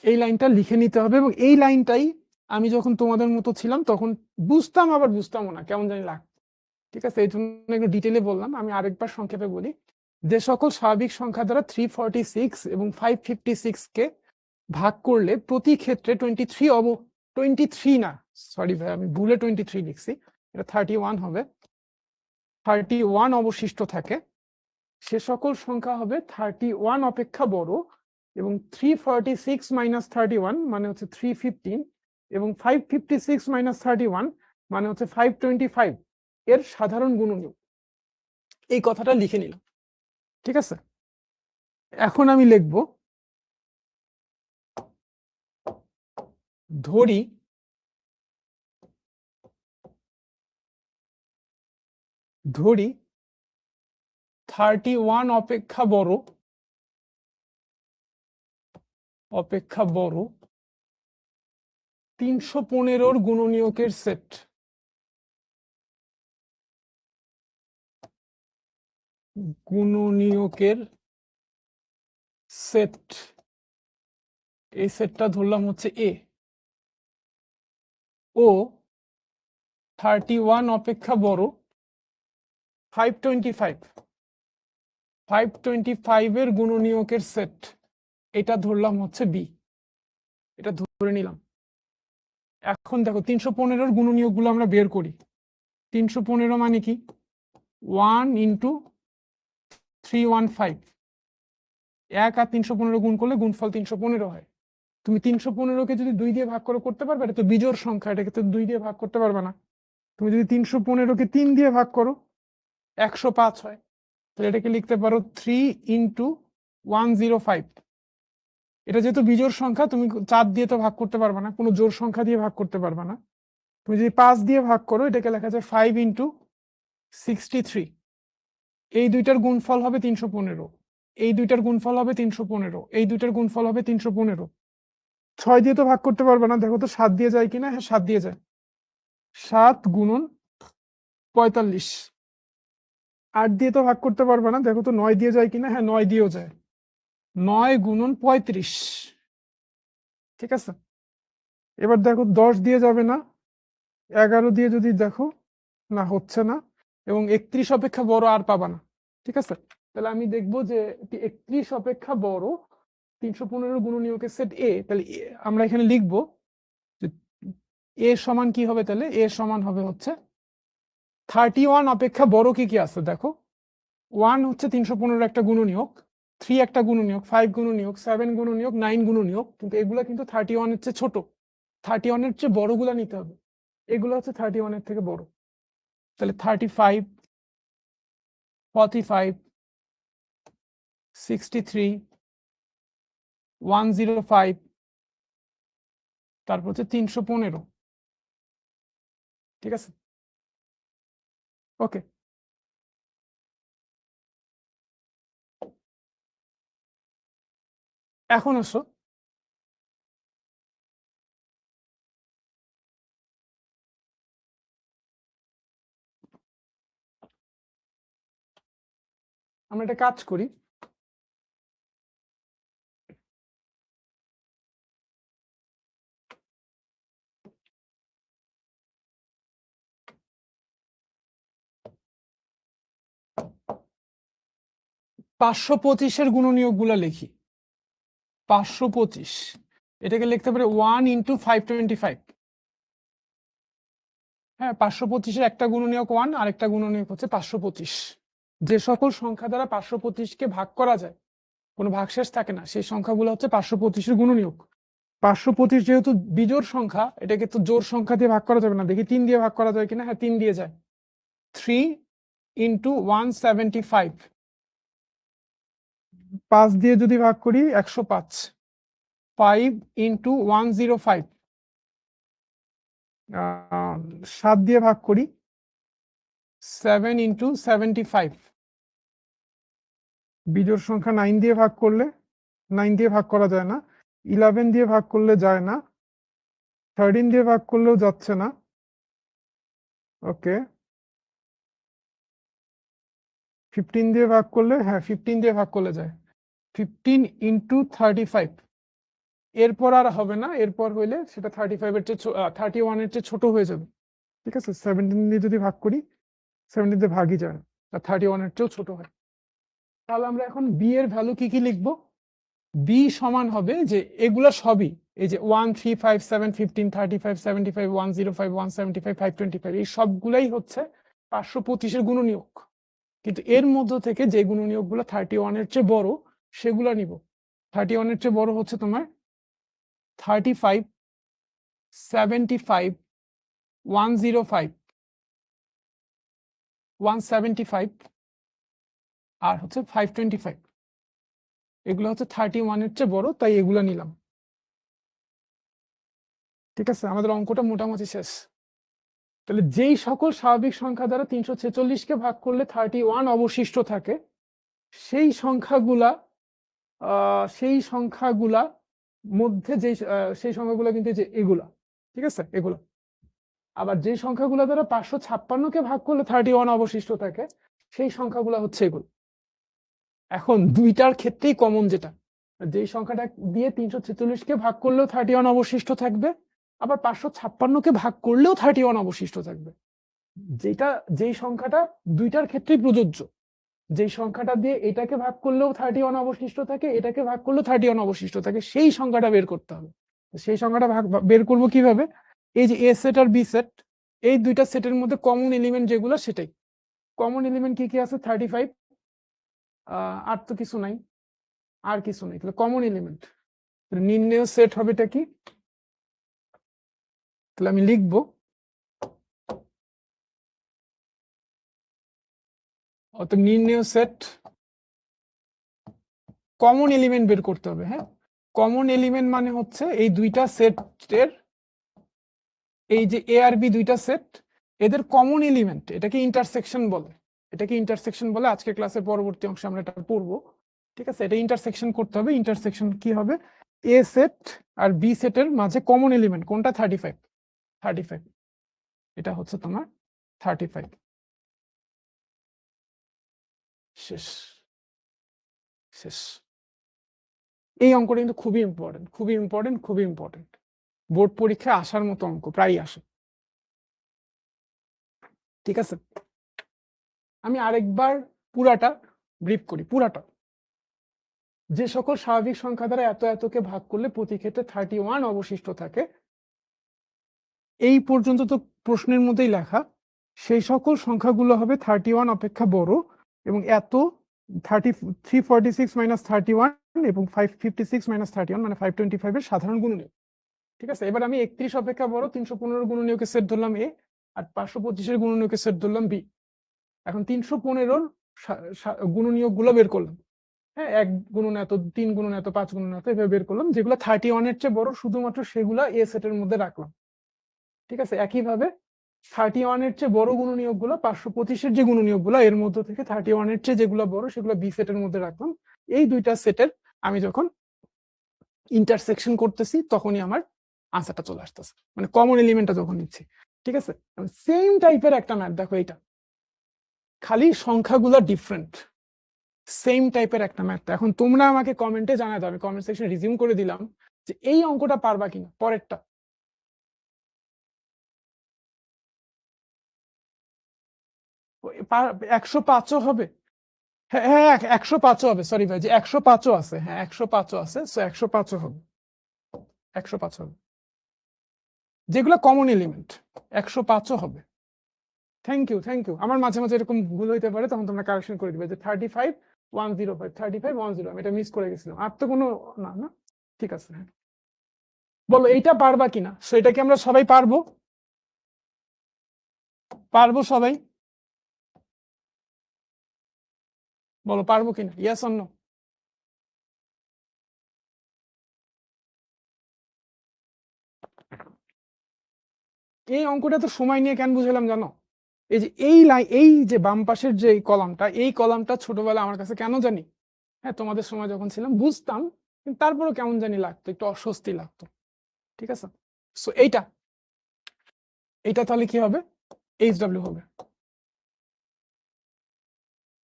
এই লাইনটা লিখে নিতে হবে। এবং এই লাইনটাই আমি যখন তোমাদের মতো ছিলাম তখন বুঝতাম, আবার বুঝতামও না, কেমন জানি লাগতো। ঠিক আছে, এই জন্য একটু ডিটেলে বললাম। আমি আরেকবার সংক্ষেপে বলি। যে সকল স্বাভাবিক সংখ্যা দ্বারা 346 এবং 556 কে ভাগ করলে প্রতি ক্ষেত্রে 23 না, সরি ভাই, আমি ভুলে 23 লিখছি, এটা 31 হবে, 31 অবশিষ্ট থাকে, সে সকল সংখ্যা হবে 31 অপেক্ষা বড়, এবং 346 মাইনাস 31 মানে হচ্ছে 315, এবং 556 মাইনাস 31 মানে হচ্ছে 525 এর সাধারণ গুণনীয়ক। এই কথাটা লিখে নিলাম। ঠিক আছে, এখন আমি লিখব, ধরি ধরি 31 অপেক্ষা বড় 315 গুণনীয়কের সেট। গুণনীয়কের সেট, এই সেটটা ধরলাম হচ্ছে এ, ও 31 অপেক্ষা বড় 525 এর গুণনীয়কের সেট, এটা ধরলাম হচ্ছে বি, এটা ধরে নিলাম। এখন দেখো 315 গুণনীয়ক গুলো আমরা বের করি। 315 মানে কি, 1 ইন্টু 315, 1 আর 315 গুণ করলে গুণফল 315 হয়। তুমি 315 কে যদি 2 দিয়ে ভাগ করতে পারবে, এটা তো বিজোড় সংখ্যা, এটাকে তো 2 দিয়ে ভাগ করতে পারবে না। তুমি যদি 315 কে 3 দিয়ে ভাগ করো 105 হয়, তাহলে এটাকে লিখতে পারো 3 ইন্টু 105। এটা যেহেতু বিজোড় সংখ্যা, তুমি 4 দিয়ে তো ভাগ করতে পারবে না, কোনো জোড় সংখ্যা দিয়ে ভাগ করতে পারবে না। তুমি যদি 5 দিয়ে ভাগ করো, এটাকে লেখা যায় 5 ইন্টু 63। এই দুইটার গুণফল হবে 315, এই দুইটার গুণফল হবে 315, এই দুইটার গুণফল হবে 315। 6 দিয়ে তো ভাগ করতে পারবে না, দেখো তো 7 দিয়ে যায় কিনা, হ্যাঁ 7 দিয়ে যায়, 7 গুণন 45। 8 দিয়ে তো ভাগ করতে পারবে না, দেখো তো 9 দিয়ে যায় কিনা, হ্যাঁ 9 দিয়েও যায়, 9 গুণন 35। ঠিক আছে, এবার দেখো 10 দিয়ে যাবে না, 11 দিয়ে যদি দেখো, না হচ্ছে না, এবং 31 অপেক্ষা বড় আর পাবা না। ঠিক আছে, তাহলে আমি দেখবো যে 31 অপেক্ষা বড় 315 গুণনীয়কের সেট এ, তাহলে আমরা এখানে লিখবো যে এ সমান কি হবে, তাহলে এ সমান হবে হচ্ছে 31 অপেক্ষা বড় কি কি আছে দেখো, 1 হচ্ছে 315 একটা গুণনীয়ক, 3 একটা গুণনীয়ক, 5 গুণনীয়ক, 7 গুণনীয়ক, 9 গুণনীয়ক, কিন্তু এগুলা কিন্তু 31 এর চেয়ে ছোট, 31 এর চেয়ে বড়গুলা নিতে হবে, এগুলো হচ্ছে 31 এর থেকে বড়। তাহলে 35, 45, 63, 105, তারপর হচ্ছে 315। ঠিক আছে, ওকে। এখন আসো আমরা একটা কাজ করি। পাঁচশো 25-এর গুণনীয়ক গুলা লিখি। 525, এটাকে লিখতে পারি 1 ইন্টু 525। হ্যাঁ, 525-এর একটা গুণনীয়ক 1, আর একটা গুণনীয়ক হচ্ছে 525। যে সকল সংখ্যা দ্বারা 525-কে ভাগ করা যায়, কোনো ভাগশেষ থাকে না, সেই সংখ্যাগুলো হচ্ছে 525-এর গুণনীয়ক। 525 যেহেতু বিজোড় সংখ্যা, এটাকে তো জোড় সংখ্যা দিয়ে ভাগ করা যাবে না, দেখি 3 দিয়ে ভাগ করা যায় কিনা, হ্যাঁ 3 দিয়ে যায়, 3 ইন্টু 175। 5 দিয়ে যদি ভাগ করি 105, 5 ইন্টু 105, 7 দিয়ে ভাগ করি 7 ইন্টু 75। বিজোড় সংখ্যা 9 দিয়ে ভাগ করলে, 9 দিয়ে ভাগ করা যায় না, 11 দিয়ে ভাগ করলে যায় না, 13 দিয়ে ভাগ করলেও যাচ্ছে না, ওকে, 15 দিয়ে ভাগ করলে, হ্যাঁ 15 দিয়ে ভাগ করলে যায়। 15 ইন্টু 35, এরপর আর হবে না, এরপর হইলে সেটা 35-এর চেয়ে 31-এর চেয়ে ছোট হয়ে যাবে। ঠিক আছে, 17 দিয়ে যদি ভাগ করি, 17 দিয়ে ভাগই যায় না, 31-এর চেয়েও ছোট হয়। তাহলে আমরা এখন বি এর ভ্যালু কি কি লিখবো? বি সমান হবে যে এগুলো সবই, এই যে 1, 3, 5, 7, 15, 35, 75, 105, 175, 525, এই সবগুলাই হচ্ছে 525-এর গুণনীয়ক। কিন্তু এর মধ্যে থেকে যে গুণনীয়কগুলো 31-এর চেয়ে বড় সেগুলো নিব। 31-এর চেয়ে বড় হচ্ছে তোমার 35, 75, 105, 175 আর হচ্ছে 525, এগুলো হচ্ছে 31-এর চেয়ে বড়, তাই এগুলো নিলাম। ঠিক আছে, আমাদের অঙ্কটা মোটামুটি শেষ। তাহলে যেই সকল স্বাভাবিক সংখ্যা দ্বারা 346-কে ভাগ করলে 31 অবশিষ্ট থাকে, সেই সংখ্যাগুলা মধ্যে সেই সংখ্যাগুলা কিন্তু যে এগুলা, ঠিক আছে, এগুলো। আবার যে সংখ্যাগুলো দ্বারা 556-কে ভাগ করলে 31 অবশিষ্ট থাকে, সেই সংখ্যাগুলো হচ্ছে এগুলো। এখন দুইটার ক্ষেত্রেই কমন যেটা, যেই সংখ্যাটা দিয়ে 346-কে ভাগ করলেও 31 অবশিষ্ট থাকবে, আবার 556-কে ভাগ করলেও 31 অবশিষ্ট থাকবে। যেই সংখ্যাটা দুইটার ক্ষেত্রেই প্রযোজ্য, যেই সংখ্যাটা দিয়ে এটাকে ভাগ করলেও 31 অবশিষ্ট থাকে, এটাকে ভাগ করলেও 31 অবশিষ্ট থাকে, সেই সংখ্যাটা বের করতে হবে। সেই সংখ্যাটা বের করব কিভাবে? এই যে এ সেট আর বি সেট, এই দুইটা সেটের মধ্যে কমন এলিমেন্ট যেগুলো, সেটাই। কমন এলিমেন্ট কি কি আছে? 35, আর তো কিছু নাই, আর কিছু নেই, তাহলে কমন এলিমেন্ট নির্ণেয় সেট হবে এটা কি? তাহলে আমি লিখবো অর্থাৎ নির্ণেয় সেট, কমন এলিমেন্ট বের করতে হবে। হ্যাঁ, কমন এলিমেন্ট মানে হচ্ছে এই দুইটা সেটের, এই যে এ আর বি দুইটা সেট, এদের কমন এলিমেন্ট, এটাকে ইন্টারসেকশন বলে। আজকে ক্লাসের পরবর্তী অংশে আমরা এটা পড়বো। ঠিক আছে, এটা ইন্টারসেকশন করতে হবে। ইন্টারসেকশন কি হবে? এ সেট আর বি সেটের মাঝে কমন এলিমেন্ট কোনটা? 35। এটা হচ্ছে তোমার 35। শেষ শেষ। এই অঙ্কটা কিন্তু খুবই ইম্পর্টেন্ট। বোর্ড পরীক্ষায় আসার মতো অঙ্ক, প্রায়ই আসে। ঠিক আছে, আমি আরেকবার পুরাটা ব্রিফ করি। যে সকল স্বাভাবিক সংখ্যা দ্বারা এতকে ভাগ করলে প্রতি ক্ষেত্রে 31 অবশিষ্ট থাকে, এই পর্যন্ত তো প্রশ্নের মধ্যেই লেখা, সেই সকল সংখ্যাগুলো হবে 31 অপেক্ষা বড়, এবং 346 মাইনাস 31 এবং 556 মাইনাস 31 মানে 525 এর সাধারণ গুণনীয়ক। ঠিক আছে, এবার আমি 31 অপেক্ষা বড় 315 গুণনীয়কের সেট ধরলাম এ, আর 525-এর গুণনীয়কের সেট ধরলাম বি। এখন 315-র গুণনীয়ক গুলো বের করলাম। হ্যাঁ, 1 গুণন এত, 3 গুণন এত, 5 গুণন এত, এভাবে বের করলাম। যেগুলো 31-এর চেয়ে বড় শুধুমাত্র সেগুলা এ সেটের মধ্যে রাখলাম। ঠিক আছে, একইভাবে 31-এর চেয়ে বড় গুণনীয়ক গুলো, 525-এর যে গুণনীয়ক গুলো, এর মধ্যে থেকে 31-এর চেয়ে যেগুলো বড় সেগুলো বি সেটের মধ্যে রাখলাম। এই দুইটা সেটের আমি যখন ইন্টারসেকশন করতেছি, তখনই আমার আনসারটা চলে আসতেছে, মানে কমন এলিমেন্টটা যখন নিচ্ছি। ঠিক আছে, সেম টাইপের একটা ম্যাথ দেখো, এটা খালি সংখ্যাগুলো ডিফারেন্ট, সেম টাইপের একটা ম্যাথ। এখন তোমরা আমাকে কমেন্টে জানাই দাও, আমি কমেন্ট সেকশন রিজিউম করে দিলাম, যে এই অঙ্কটা পারবা কিনা, পরেরটা। 105ও হবে? হ্যাঁ হ্যাঁ, 105ও হবে, সরি ভাই, যে 105ও আছে, হ্যাঁ 105ও আছে, সো 105ও হবে, 105 হবে, যেগুলো কমন এলিমেন্ট 105ও হবে। Thank you. আমার মাঝে মাঝে এরকম ভুল হইতে পারে, তখন তোমরা কারেকশন করে দিবে যে 35 105, 35 10, আমি এটা মিস করে গেছিলাম। আর তো কোনো না না, ঠিক আছে। হ্যাঁ, বলো এইটা পারবা কিনা? সেটা কি আমরা সবাই পারবো সবাই? বলো পারবো কিনা, ইয়েস অর নো? এই অঙ্কটা তো সময় নিয়ে কেন বুঝালাম জানো? এই যে বাম পাশের যে কলামটা, এই কলামটা ছোটবেলা আমার কাছে কেন জানি, হ্যাঁ তোমাদের সময় যখন ছিলাম বুঝতাম, কিন্তু তারপরেও কেমন জানি লাগতো, একটু অস্বস্তি লাগতো। ঠিক আছে, সো এইটা তাহলে কি হবে, HW হবে।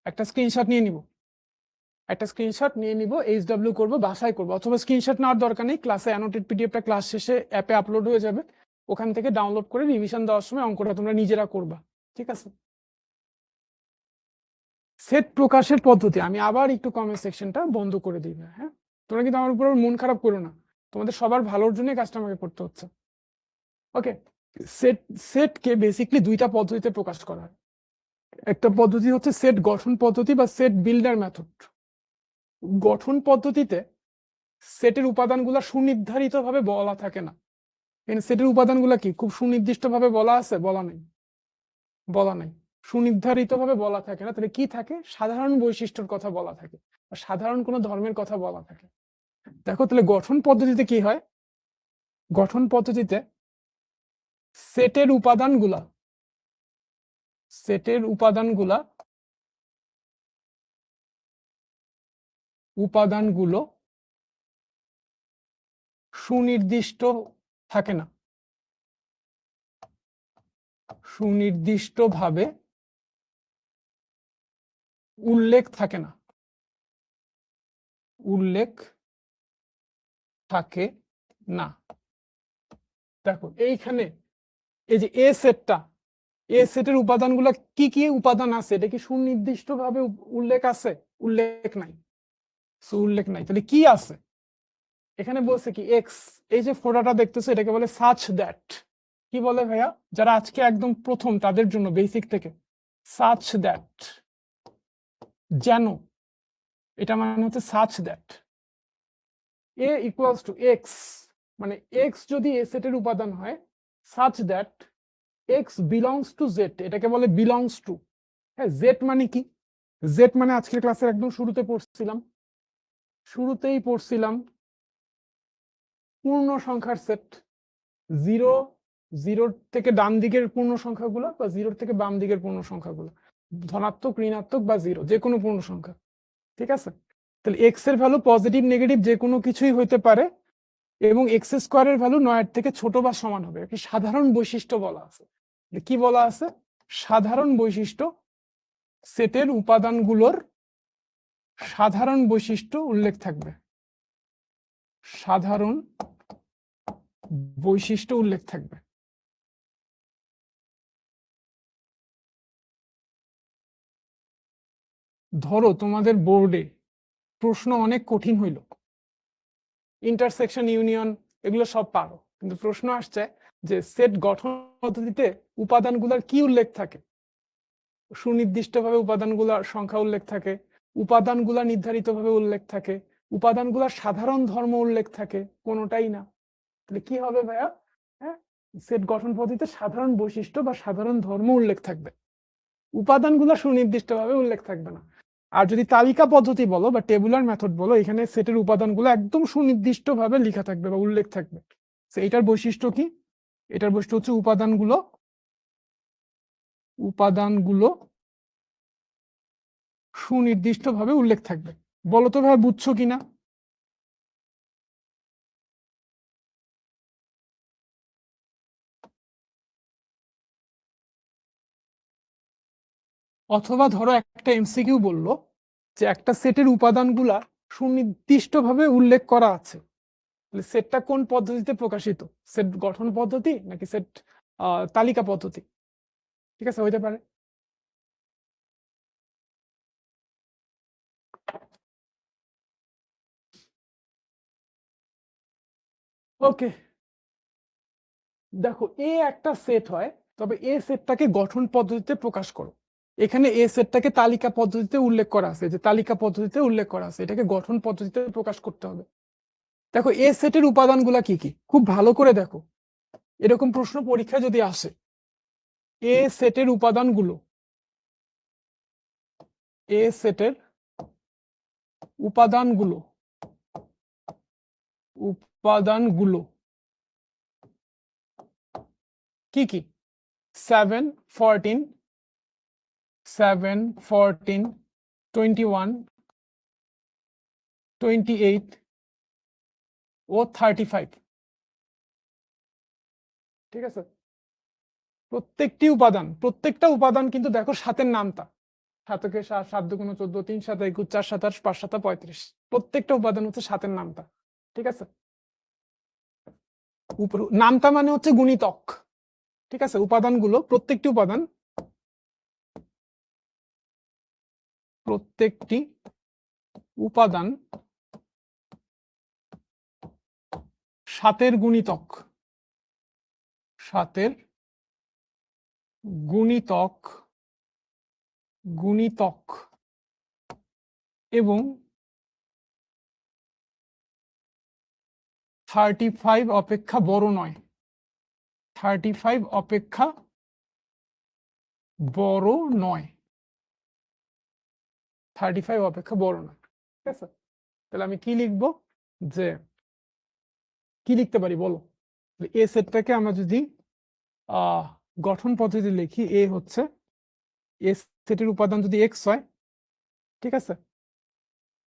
একটা স্ক্রিনশট নিয়ে নিব, HW করব, বাসায় করব, অথবা স্ক্রিনশট নেওয়ার দরকার নেই, ক্লাসে অ্যানোটেড পিডিএফটা ক্লাস শেষে অ্যাপে আপলোড হয়ে যাবে, ওখান থেকে ডাউনলোড করে রিভিশন দেওয়ার সময় অঙ্কটা তোমরা নিজেরা করবা। ঠিক আছে, সেট প্রকাশের পদ্ধতি আমি আবার একটু কমেন্ট সেকশনটা বন্ধ করে দিবে। হ্যাঁ, তোমরা কিন্তু আমার উপর মন খারাপ করো না, তোমাদের সবার ভালোর জন্য কাজটা আমাকে করতে হচ্ছে। ওকে, সেটকে বেসিকলি দুইটা পদ্ধতিতে প্রকাশ করা হয়। একটা পদ্ধতি হচ্ছে সেট গঠন পদ্ধতি বা সেট বিল্ডার মেথড। গঠন পদ্ধতিতে সেটের উপাদানগুলো সুনির্ধারিতভাবে বলা থাকে না। এখানে সেটের উপাদানগুলো কি খুব সুনির্দিষ্টভাবে বলা আছে? বলা নাই। সুনির্ধারিতভাবে বলা থাকে না, তাহলে কি থাকে? সাধারণ বৈশিষ্ট্যের কথা বলা থাকে, সাধারণ কোনো ধর্মের কথা বলা থাকে। দেখো তাহলে গঠন পদ্ধতিতে কি হয়, গঠন পদ্ধতিতে সেটের উপাদানগুলো সুনির্দিষ্ট থাকে না, সুনির্দিষ্টভাবে উল্লেখ থাকে না, উল্লেখ থাকে না। দেখো এইখানে এই যে এ সেটের উপাদানগুলো কি কি উপাদান আছে, এটা কি সুনির্দিষ্টভাবে উল্লেখ আছে? উল্লেখ নাই। উল্লেখ নাই, তাহলে কি আছে? এখানে বলছে কি এক্স, এই যে ফোটাটা দেখতেছো এটাকে বলে সাচ দ্যাট। কি বলে ভাইয়া? যারা আজকে একদম প্রথম তাদের জন্য বেসিক থেকে, সাচ দ্যাট, যেন, এটা মানে হচ্ছে such that a equals to x, মানে এক্স যদি এ সেটের উপাদান হয়, such that x belongs to Z, এটাকে বলে বিলংস টু। হ্যাঁ, জেড মানে কি? জেড মানে আজকের ক্লাসের একদম শুরুতেই পড়ছিলাম পূর্ণ সংখ্যার সেট। জিরো, জিরোর থেকে ডান দিকের পূর্ণ সংখ্যাগুলো বা জিরোর থেকে বাম দিকের পূর্ণ সংখ্যাগুলো, ধনাত্মক, ঋণাত্মক বা জিরো, যে কোনো পূর্ণ সংখ্যা। ঠিক আছে, তাহলে এক্স এর ভ্যালু পজিটিভ নেগেটিভ যে কোনো কিছুই হইতে পারে, এবং এক্স স্কোয়ারের ভ্যালু 9 থেকে ছোট বা সমান হবে। একটি সাধারণ বৈশিষ্ট্য বলা আছে। কি বলা আছে? সাধারণ বৈশিষ্ট্য, সেটের উপাদানগুলোর সাধারণ বৈশিষ্ট্য উল্লেখ থাকবে, সাধারণ বৈশিষ্ট্য উল্লেখ থাকবে। ধরো তোমাদের বোর্ডে প্রশ্ন অনেক কঠিন হইল, ইন্টারসেকশন, ইউনিয়ন, এগুলো সব পারো, কিন্তু প্রশ্ন আসছে যে সেট গঠন পদ্ধতিতে উপাদানগুলোর কি উল্লেখ থাকে? সুনির্দিষ্টভাবে উপাদানগুলোর সংখ্যা উল্লেখ থাকে, উপাদানগুলা নির্ধারিতভাবে উল্লেখ থাকে, উপাদানগুলোর সাধারণ ধর্ম উল্লেখ থাকে, কোনোটাই না। তাহলে কি হবে ভাইয়া? হ্যাঁ, সেট গঠন পদ্ধতিতে সাধারণ বৈশিষ্ট্য বা সাধারণ ধর্ম উল্লেখ থাকবে, উপাদানগুলো সুনির্দিষ্টভাবে উল্লেখ থাকবে না। আর যদি তালিকা পদ্ধতি বলো বা টেবুলার মেথড বলো, এখানে সেটের উপাদানগুলো একদম সুনির্দিষ্টভাবে লেখা থাকবে বা উল্লেখ থাকবে। এটার বৈশিষ্ট্য কি? এটার বৈশিষ্ট্য হচ্ছে উপাদানগুলো সুনির্দিষ্টভাবে উল্লেখ থাকবে। বলো তো ভাই, বুঝছো কিনা? অথবা ধরো একটা এমসিকিউ বললো যে একটা সেটের উপাদানগুলা সুনির্দিষ্টভাবে উল্লেখ করা আছে, সেটটা কোন পদ্ধতিতে প্রকাশিত? সেট গঠন পদ্ধতি নাকি সেট তালিকা পদ্ধতি? ঠিক আছে, হইতে পারে। ওকে, দেখো এ একটা সেট হয়, তবে এ সেটটাকে গঠন পদ্ধতিতে প্রকাশ করো। এখানে এ সেটটাকে তালিকা পদ্ধতিতে উল্লেখ করা আছে, যে তালিকা পদ্ধতিতে উল্লেখ করা আছে, এটাকে গঠন পদ্ধতিতে প্রকাশ করতে হবে। দেখো এ সেটের উপাদানগুলা কি কি, খুব ভালো করে দেখো, এরকম প্রশ্ন পরীক্ষায় যদি আসে, এ সেটের উপাদানগুলো, এ সেটের উপাদানগুলো উপাদানগুলো কি কি? 7, 14, 7, 14, 21, 28 ও 35। ঠিক আছে, প্রত্যেকটা উপাদান কিন্তু দেখো সাতের নামতা। 7 কে 7, 7 দুগুণ 14, 3 7 21, 4 7 28, 5 7 35। প্রত্যেকটা উপাদান হচ্ছে সাতের নামতা। ঠিক আছে, নামতা মানে হচ্ছে গুণিতক। ঠিক আছে, উপাদানগুলো প্রত্যেকটি উপাদান সাতের গুণিতক, গুণিতক এবং 35 অপেক্ষা বড় নয়। 35 অপেক্ষা বড় নয়। 35 অপেক্ষা বড় নয়। ঠিক আছে, তাহলে আমি কি লিখবো, যে কি লিখতে পারি বলো? এ সেটটাকে আমরা যদি গঠন পদ্ধতি লিখি, এ হচ্ছে এ সেটের উপাদান যদি এক্স হয়, ঠিক আছে,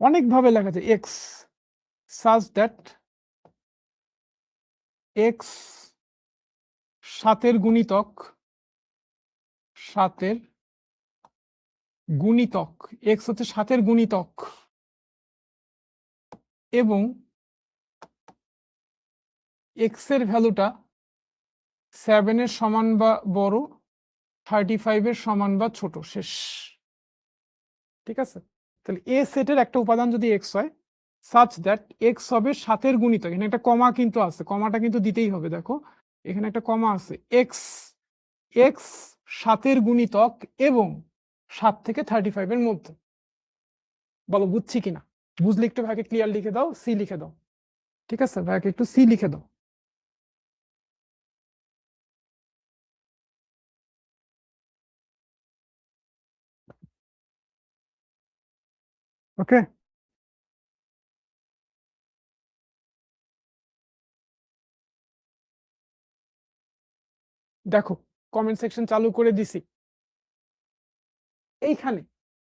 অনেক ভাবে লেখা যায় এক্স such that এক্স সাতের গুণিতক, এক্স হচ্ছে সাতের গুণিতক এবং এক্স এর ভ্যালুটা 7 এর সমান বা বড়, 35 এর সমান বা ছোট, শেষ। ঠিক আছে, তাহলে এ সেটের একটা উপাদান যদি এক্স হয়, such that এক্স হবে সাতের গুণিতক, এখানে একটা কমা কিন্তু আছে, কমাটা কিন্তু দিতেই হবে, দেখো এখানে একটা কমা আছে, এক্স সাতের গুণিতক এবং 7 থেকে 35 এর মধ্যে। বলো বুঝছি কিনা? বুঝলে একটু ভাগে ক্লিয়ার লিখে দাও, সি লিখে দাও। ঠিক আছে, ভাইকে একটু সি লিখে দাও। ওকে, দেখো কমেন্ট সেকশন চালু করে দিছি। এইখানে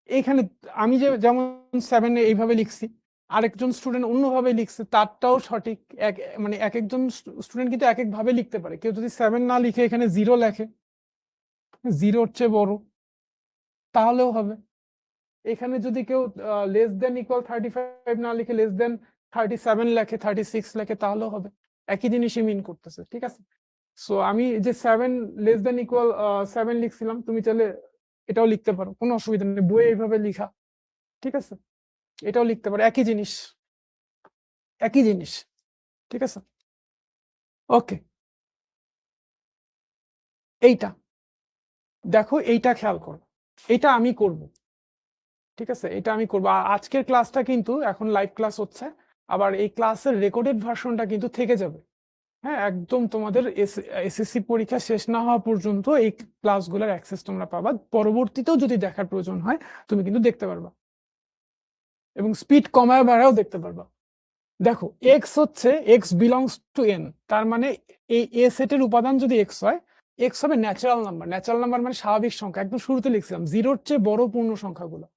এইখানে আমি যেমন 7 এইভাবে লিখছি, আরেকজন স্টুডেন্ট অন্যভাবে লিখছে, তারটাও সঠিক। মানে এক একজন স্টুডেন্ট কিন্তু এক এক ভাবে লিখতে পারে। কেউ যদি 7 না লিখে এখানে 0 লেখে, 0 চেয়ে বড়, তাহলেও হবে। এখানে যদি কেউ লেস দেন ইকুয়াল 35 না লিখে লেস দেন 37 লেখে, 36 লেখে, তাহলেও হবে। একই জিনিসই মিন করতেছে। ঠিক আছে, সো আমি যে 7 লেস দেন ইকুয়াল 7 লিখছিলাম, তুমি চাইলে এটাও লিখতে পারো, কোনো অসুবিধা নেই, বইয়ে এইভাবে লিখা। ঠিক আছে, এটাও লিখতে পারো, একই জিনিস। ঠিক আছে, ওকে। এইটা দেখো, এইটা খেয়াল করো, এটা আমি করব। ঠিক আছে, এটা আমি করবো। আজকের ক্লাসটা কিন্তু এখন লাইভ ক্লাস হচ্ছে, আবার এই ক্লাসের রেকর্ডেড ভার্সনটা কিন্তু থেকে যাবে। হ্যাঁ, একদম তোমাদের এসএসসি পরীক্ষা শেষ না হওয়া পর্যন্ত এই ক্লাসগুলোর অ্যাক্সেস তোমরা পাবা। পরবর্তীতেও যদি দেখার প্রয়োজন হয় তুমি কিন্তু দেখতে পারবা, এবং স্পিড কমায় বাড়াও দেখতে পারবা। দেখো এক্স হচ্ছে এক্স বিলংস টু এন, তার মানে এই এ সেটের উপাদান যদি এক্স হয়, এক্স হবে ন্যাচারাল নাম্বার। ন্যাচারাল নাম্বার মানে স্বাভাবিক সংখ্যা। একদম শুরুতে লিখছিলাম জিরোর চেয়ে বড় পূর্ণ সংখ্যাগুলো,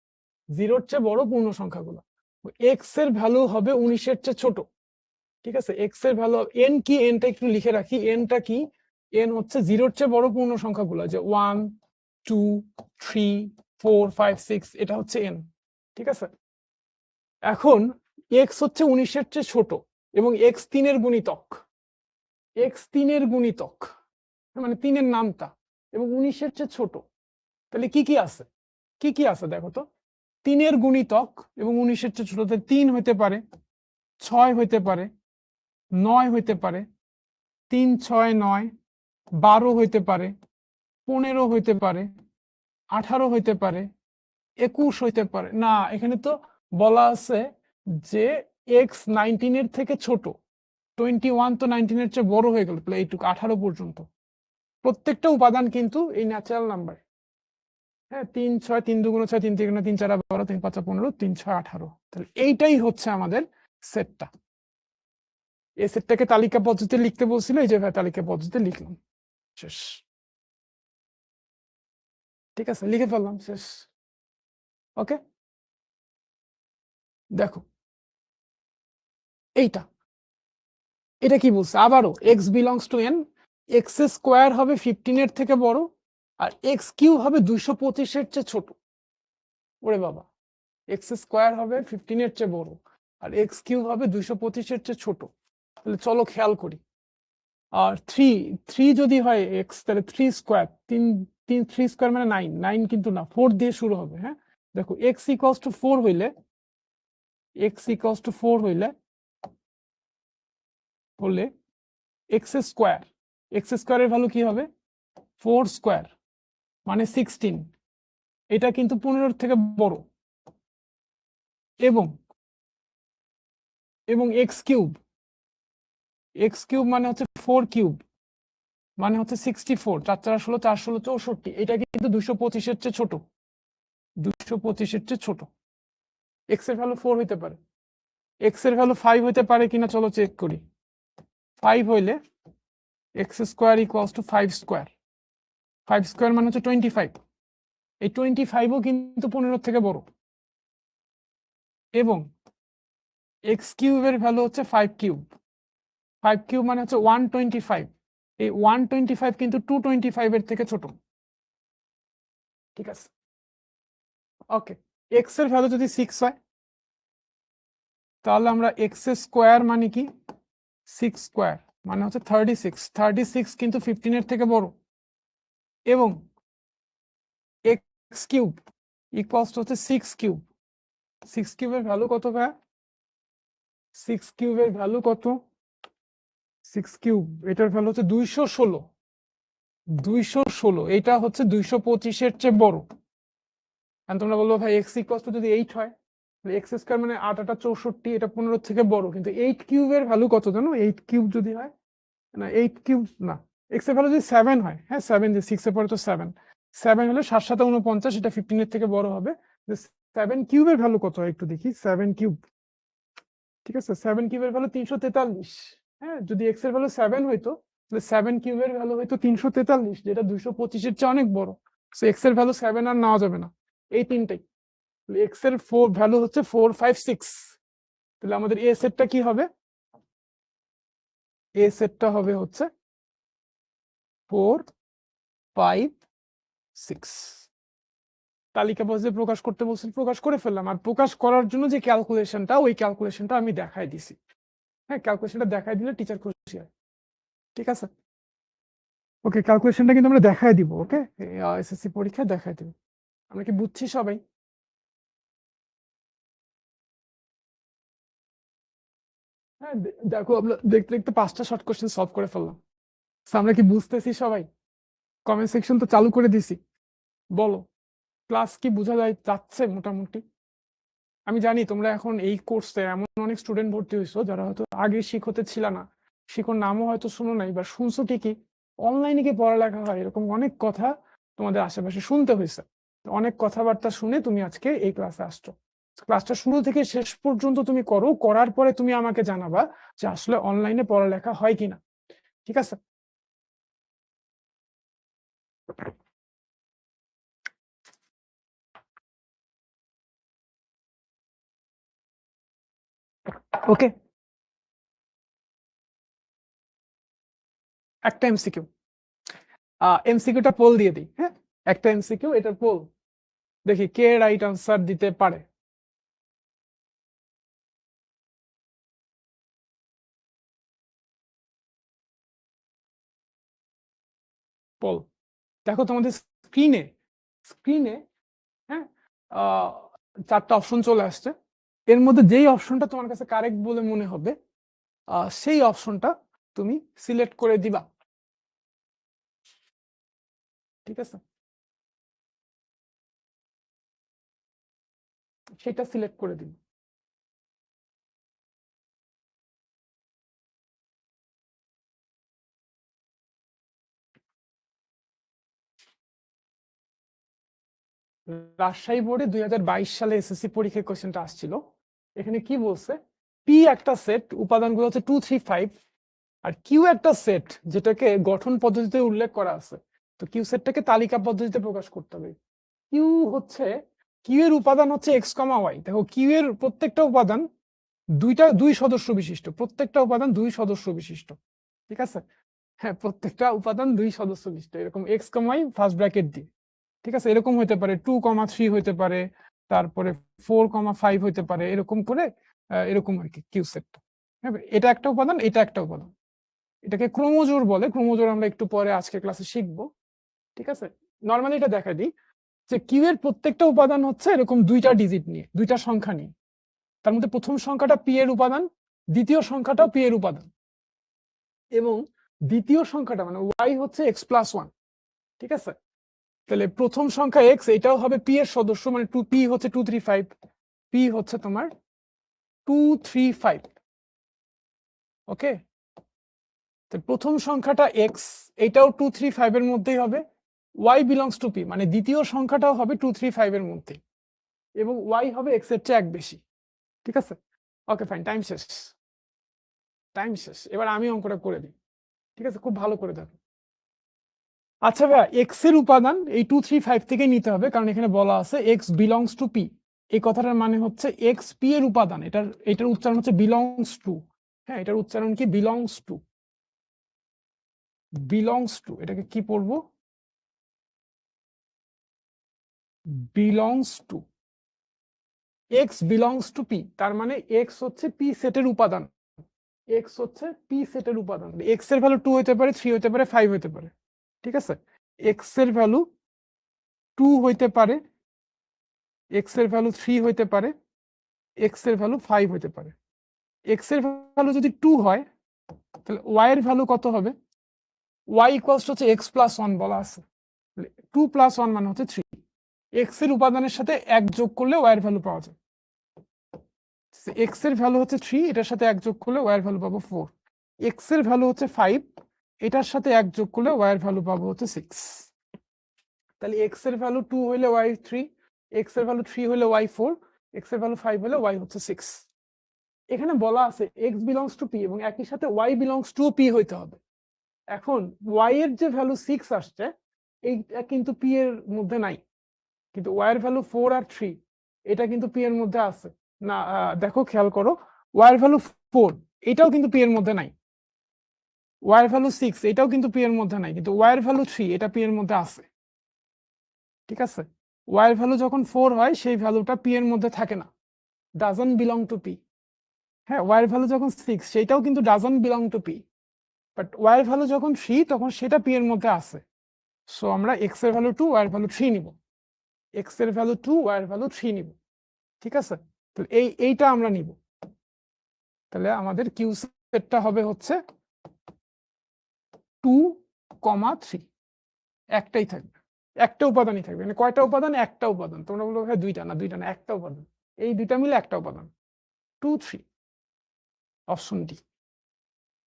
এক্স এর ভ্যালু হবে 19-এর চেয়ে ছোট। ঠিক আছে, এক্স এর ভ্যালু এন কি, এনটা একটু লিখে রাখি, এনটা কি, এন হচ্ছে 0-এর চেয়ে বড় পূর্ণ সংখ্যাগুলো, যে 1 2 3 4 5 6, এটা হচ্ছে এন। ঠিক আছে, এখন এক্স হচ্ছে 19-এর চেয়ে ছোট এবং এক্স 3-এর গুণিতক, মানে 3-এর নামতা, এবং 19-এর চেয়ে ছোট। তাহলে কি কি আছে দেখো তো, 3-এর গুণিতক এবং 19-এর চেয়ে ছোট। 3 হইতে পারে, 6 হইতে পারে, 9 হইতে পারে, 3 6 9, 12 হইতে পারে, 15 হইতে পারে, 18 হইতে পারে, 21 হইতে পারে। না, এখানে তো বলা আছে যে এক্স 19-এর থেকে ছোট। 21 তো 19-এর চেয়ে বড় হয়ে গেল, তাহলে এইটুকু 18 পর্যন্ত। প্রত্যেকটা উপাদান কিন্তু এই ন্যাচারাল নাম্বার। হ্যাঁ, 3 6, 3 দুগুণ 6, 3 3 3 4 12, 3 5 15, 3 6 18। তাহলে এইটাই হচ্ছে আমাদের সেটটা। এই সেটটাকে তালিকা পদ্ধতিতে লিখতে বলছিল, এই যে তালিকা পদ্ধতিতে লিখলাম, শেষ। ঠিক আছে, লিখে ফেললাম, শেষ। ওকে, দেখো এইটা, এটা কি বলছে আবারও, x belongs to N, x square হবে 15 এর থেকে বড় আর এক্স কিউ হবে 225 এর চেয়ে ছোট। ওরে বাবা, এক্স স্কোয়ার হবে 15 এর চেয়ে বড় আর এক্স কিউ হবে 225 এর চেয়ে ছোট। তাহলে চলো খেয়াল করি। আর থ্রি, থ্রি যদি হয় এক্স, তাহলে থ্রি স্কোয়ার, তিন তিন থ্রি স্কোয়ার মানে 9, 9 কিন্তু না, 4 দিয়ে শুরু হবে। হ্যাঁ, দেখো এক্স ইকুয়ালস টু 4 হইলে, এক্স ইকুয়ালস টু 4 হইলে হলে এক্স স্কোয়ার, এক্স স্কোয়ারের ভ্যালু কি হবে 4 স্কোয়ার মানে 16, এটা কিন্তু 15 থেকে বড়। এবং এবং এক্স কিউব, এক্স কিউব মানে হচ্ছে 4 কিউব মানে হচ্ছে 64, 4 4 16, 4 16 64, এটা কিন্তু 225 এর চেয়ে ছোট, 225 এর চেয়ে ছোট। এক্স এর ভ্যালু 4 হইতে পারে, এক্স এর ভ্যালু 5 হইতে পারে কিনা চলো চেক করি। 5 হইলে x square equals to 5 square, 5 square মানে হচ্ছে 25, এই 25ও কিন্তু 15 থেকে বড়। এবং এক্স কিউবের ভ্যালু হচ্ছে 5 কিউব, 5 কিউব মানে হচ্ছে 125, এই 125 কিন্তু 225 এর থেকে ছোট। ঠিক আছে, ওকে। এক্স এর ভ্যালু যদি 6 হয় তাহলে আমরা এক্স স্কোয়ার মানে কি 6 স্কোয়ার মানে হচ্ছে 36, 36 কিন্তু 15 এর থেকে বড়। এবং এক্স কিউব ইকুয়ালস টু হচ্ছে 6 কিউব, 6 কিউবের ভ্যালু কত ভাই, 6 কিউবের ভ্যালু কত, 6 কিউব এটার ভ্যালু হচ্ছে 216, 216, এটা হচ্ছে 225 এর চেয়ে বড়। আর তোমরা বলবো ভাই এক্স ইকুয়ালস টু যদি 8 হয়, এক্স স্কোয়ার মানে 8 8 64, এটা 15 থেকে বড়, কিন্তু 8 কিউবের ভ্যালু কত জানো, 8 কিউব যদি হয়, না 8 কিউব না, এক্স এর ভ্যালু যদি 7 হয়, হ্যাঁ 7 দিয়ে 6 এর পরে তো 7, 7 হলে 7 7 49, এটা 15 এর থেকে বড় হবে। 7 কিউবের ভ্যালু কত হয় একটু দেখি, 7 কিউব, ঠিক আছে 7 কিউবের ভ্যালু 343। হ্যাঁ, যদি এক্স এর ভ্যালু 7 হইতো তাহলে 7 কিউবের ভ্যালু হইতো 343, যেটা 225 এর চেয়ে অনেক বড়। সো এক্স এর ভ্যালু 7 আর নেওয়া যাবে না, এই তিনটাই। এক্স এর ভ্যালু হচ্ছে 4 5 6, তাহলে আমাদের এ সেটটা কি হবে, এ সেটটা হবে হচ্ছে 4 5 6। তালিকা পর্যায়ে প্রকাশ করতে বলছেন, প্রকাশ করে ফেললাম। আর প্রকাশ করার জন্য যে ক্যালকুলেশনটা, ওই ক্যালকুলেশনটা আমি দেখাই দিছি। হ্যাঁ, ক্যালকুলেশনটা দেখাই দিলে টিচার খুশি হয়। ঠিক আছে, ওকে, ক্যালকুলেশনটা কিন্তু আমরা দেখাই দিব। ওকে, এসএসসি পরীক্ষায় দেখাই দিব। আমরা কি বুঝছি সবাই? হ্যাঁ, দেখো আমরা দেখতে দেখতে 5টা শর্ট কোশ্চেন সলভ করে ফেললাম। আমরা কি বুঝতেছি সবাই? কমেন্ট সেকশন তো চালু করে দিছি, বলো ক্লাস কি বোঝা যাচ্ছে মোটামুটি? আমি জানি তোমরা এখন এই কোর্সে এমন অনেক স্টুডেন্ট ভর্তি হয়েছো যারা হয়তো আগে শিখতে ছিল না, শিখোর নামও হয়তো শুনো নাই, বা শুনছো ঠিকই, অনলাইনে কি পড়ালেখা হয় এরকম অনেক কথা তোমাদের আশেপাশে শুনতে হয়েছে। অনেক কথাবার্তা শুনে তুমি আজকে এই ক্লাসে আসছো। ক্লাসটা শুরু থেকে শেষ পর্যন্ত তুমি করো, করার পরে তুমি আমাকে জানাবা যে আসলে অনলাইনে পড়ালেখা হয় কিনা। ঠিক আছে, ওকে। একটা এমসিকিউ, এমসিকিউটা পোল দিয়ে দিই। হ্যাঁ, একটা এমসিকিউ, এটা পোল, দেখি কে রাইট আনসার দিতে পারে। পোল, দেখো তোমাদের স্ক্রিনে, স্ক্রিনে, হ্যাঁ, 4টা অপশন চলে আসছে। এর মধ্যে যেই অপশনটা তোমার কাছে কারেক্ট বলে মনে হবে সেই অপশনটা তুমি সিলেক্ট করে দিবা। ঠিক আছে, সেটা সিলেক্ট করে দিবা। রাজশাহী বোর্ডে 2022 সালে এসএসসি পরীক্ষায় কোশ্চেনটা আসছিল। এখানে কি বলছে, পি একটা সেট, উপাদানগুলো হচ্ছে 2 3 5, আর কিউ একটা সেট যেটাকে গঠন পদ্ধতিতে উল্লেখ করা আছে। তো কিউ সেটটাকে তালিকা পদ্ধতিতে প্রকাশ করতে হবে। কিউ হচ্ছে, কিউ এর উপাদান হচ্ছে এক্স কমা ওয়াই। দেখো কিউ এর প্রত্যেকটা উপাদান দুই সদস্য বিশিষ্ট, প্রত্যেকটা উপাদান দুই সদস্য বিশিষ্ট, ঠিক আছে? হ্যাঁ, প্রত্যেকটা উপাদান দুই সদস্য বিশিষ্ট, এরকম এক্স কমা ওয়াই ফার্স্ট ব্র্যাকেট দিয়ে, ঠিক আছে? এরকম হতে পারে 2,3 হতে পারে, তারপরে 4,5 হতে পারে, এরকম করে এরকম আর কি কিউ সেটটা। হ্যাঁ, এটা একটা উপাদান, এটা একটা উপাদান, এটাকে ক্রোমোজোর বলে। ক্রোমোজোর আমরা একটু পরে আজকের ক্লাসে শিখবো, ঠিক আছে? নর্মালি এটা দেখা দিই যে কিউ এর প্রত্যেকটা উপাদান হচ্ছে এরকম দুইটা ডিজিট নিয়ে, দুইটা সংখ্যা নিয়ে। তার মধ্যে প্রথম সংখ্যাটা পি এর উপাদান, দ্বিতীয় সংখ্যাটাও পি এর উপাদান, এবং দ্বিতীয় সংখ্যাটা মানে ওয়াই হচ্ছে এক্স প্লাস ওয়ান, ঠিক আছে? তাহলে প্রথম সংখ্যা এক্স, এটাও হবে পি এর সদস্য, মানে পি হচ্ছে 235, পি হচ্ছে তোমার 235, ওকে? প্রথম সংখ্যাটা এক্স, এটাও 235 এর মধ্যেই হবে। ওয়াই বিলংস টু পি, মানে দ্বিতীয় সংখ্যাটাও হবে 235 এর মধ্যে, এবং ওয়াই হবে এক্স এর চেয়ে এক বেশি, ঠিক আছে? ওকে ফাইন, টাইম শেষ, টাইম শেষ। এবার আমি অঙ্কটা করে দিই, ঠিক আছে? খুব ভালো করে দেখো। আচ্ছা ভাইয়া, এক্স এর উপাদান এই 235 থেকে নিতে হবে, কারণ এখানে বলা আছে এক্স বিলংস টু পি। এই কথাটার মানে হচ্ছে এক্স পি এর উপাদান, এটার উচ্চারণ হচ্ছে বিলংস টু। হ্যাঁ, এটার উচ্চারণ কি? Belongs to, belongs to. এটাকে কি পড়বো? Belongs to, x belongs to P, তার মানে এক্স হচ্ছে পি সেটের উপাদান, এক্স হচ্ছে পি সেটের উপাদান। এক্স এর ভ্যালু 2 হতে পারে, 3 হতে পারে, 5 হতে পারে, ঠিক আছে? এক্স এর ভ্যালু 2 হইতে পারে, এক্স এর ভ্যালু 3 হইতে পারে, এক্স এর ভ্যালু 5 হইতে পারে। এক্স এর ভ্যালু যদি 2 হয়, তাহলে ওয়াই এর ভ্যালু কত হবে? ওয়াই ইকুয়ালস হচ্ছে এক্স প্লাস ওয়ান বলা আছে, 2 প্লাস 1 মানে হচ্ছে 3। এক্স এর উপাদানের সাথে 1 যোগ করলে ওয়াই এর ভ্যালু পাওয়া যায়। এক্স এর ভ্যালু হচ্ছে 3, এটার সাথে 1 যোগ করলে ওয়াই এর ভ্যালু পাবো 4। এক্স এর ভ্যালু হচ্ছে 5, এটার সাথে 1 যোগ করলে ওয়াই এর ভ্যালু পাবো হচ্ছে 6। তাহলে এক্স এর ভ্যালু 2 হইলে ওয়াই 3, এক্স এর ভ্যালু 3 হইলে ওয়াই 4, এক্স এর ভ্যালু 5 হলে ওয়াই হচ্ছে 6। এখানে বলা আছে এক্স বিলংস টু পি, এবং একই সাথে ওয়াই বিলংস টু পি হইতে হবে। এখন ওয়াই এর যে ভ্যালু 6 আসছে, এইটা কিন্তু পি এর মধ্যে নাই, কিন্তু ওয়াই এর ভ্যালু 4 আর 3, এটা কিন্তু পি এর মধ্যে আছে না। দেখো, খেয়াল করো, ওয়াই এর ভ্যালু 4, এটাও কিন্তু পি এর মধ্যে নাই। ওয়াই এর ভ্যালু 6, এটাও কিন্তু পি এর মধ্যে নাই, কিন্তু ওয়াই এর ভ্যালু 3, এটা পি এর মধ্যে আছে, ঠিক আছে? ওয়াই এর ভ্যালু যখন 4 হয়, সেই ভ্যালুটা পি এর মধ্যে থাকে না, ডাজন্ট বিলং টু পি। হ্যাঁ, ওয়াই এর ভ্যালু যখন 6, সেটাও কিন্তু doesn't belong to P, but Y এর ভ্যালু যখন 3, তখন সেটা পি এর মধ্যে আছে। সো আমরা এক্স এর ভ্যালু 2, ওয়াই এর ভ্যালু 3 নিব, এক্স এর ভ্যালু 2, ওয়াই এর ভ্যালু 3 নিব, ঠিক আছে? তাহলে এইটা আমরা নিব। তাহলে আমাদের কিউ সেটটা হবে হচ্ছে 2,3, একটাই থাকবে, একটা উপাদানই থাকবে। মানে কয়টা উপাদান? একটা উপাদান। তোমরা বলবো ভাই দুইটা না, দুইটা না, একটা উপাদান। এই দুইটা মিলে একটা উপাদান, 2, 3, অপশন ডি,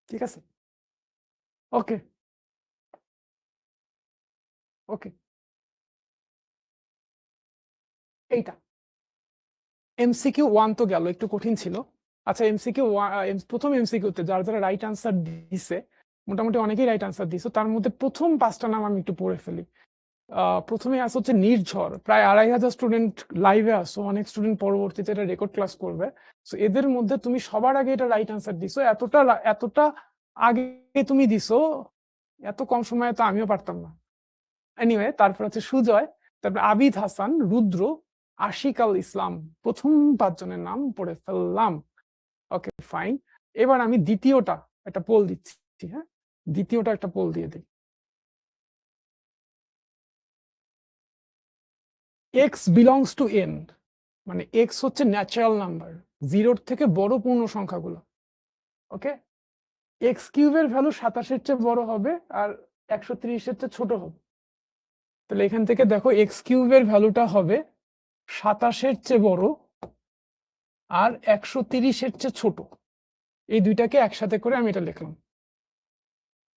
ঠিক আছে? ওকে, ওকে। এইটা এমসিকিউ 1 তো গেল, একটু কঠিন ছিল। আচ্ছা, এমসিকিউ প্রথম এমসিকিউতে যারা যারা রাইট আনসার দিছে, মোটামুটি অনেকেই রাইট আনসার দিছে, তার মধ্যে প্রথম 5টা নাম আমি একটু পড়ে ফেলি। প্রথমে আছে হচ্ছে নির্ঝর, প্রায় 2,500 স্টুডেন্ট লাইভে আসো, অনেক স্টুডেন্ট পরবর্তীতে এটা রেকর্ড ক্লাস করবে। সো এদের মধ্যে তুমি সবার আগে এটা রাইট আনসার দিছো, এতটা আগে তুমি দিছো, এত কম সময়ে তো আমিও পারতাম না। এনিওয়ে, তারপর হচ্ছে সুজয়, তারপর আবিদ হাসান, রুদ্র, আশিক আল ইসলাম, প্রথম 5 জনের নাম পড়ে ফেললাম। ওকে ফাইন, এবার আমি দ্বিতীয়টা একটা পোল দিচ্ছি। হ্যাঁ, দ্বিতীয়টা একটা পোল দিয়ে দিই। এক্স বিলংস টু এন, মানে এক্স হচ্ছে ন্যাচারাল নাম্বার, 0-র থেকে বড় পূর্ণ সংখ্যাগুলো, ওকে? এক্স কিউবের ভ্যালু 27-এর চেয়ে বড় হবে, আর 130-এর চেয়ে ছোট হবে। তাহলে এখান থেকে দেখো, এক্স কিউবের ভ্যালুটা হবে 27-এর চেয়ে বড় আর 130-এর চেয়ে ছোট। এই দুইটাকে একসাথে করে আমি এটা লিখলাম,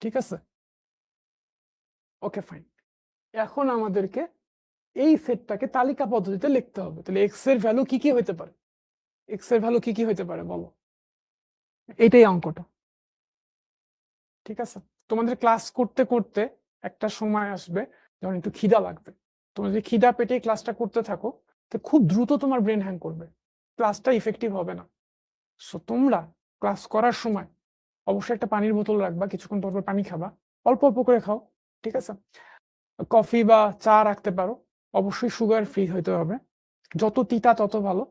ঠিক আছে? Okay fine. এখন আমাদেরকে এই সেটটাকে তালিকা পদ্ধতিতে লিখতে হবে। তাহলে এক্স এর ভ্যালু কি কি হতে পারে? এক্স এর ভ্যালু কি কি হতে পারে বলো? এটাই অঙ্কটা, ঠিক আছে? তোমাদের ক্লাস করতে করতে একটা সময় আসবে যখন একটু খিদা লাগবে, তোমরা যদি খিদা পেটে ক্লাসটা করতে থাকো তো খুব দ্রুত তোমার ব্রেন হ্যাং করবে, ক্লাসটা ইফেক্টিভ হবে না। সো তোমরা ক্লাস করার সময় অবশ্যই একটা পানির বোতল রাখবা, কিছুক্ষণ পর পর পানি খাবা, অল্প অল্প করে খাও, ঠিক আছে? কফি বা চা রাখতে পারো, অবশ্যই সুগার ফ্রি হইতে হবে, যত তিতা তত ভালো,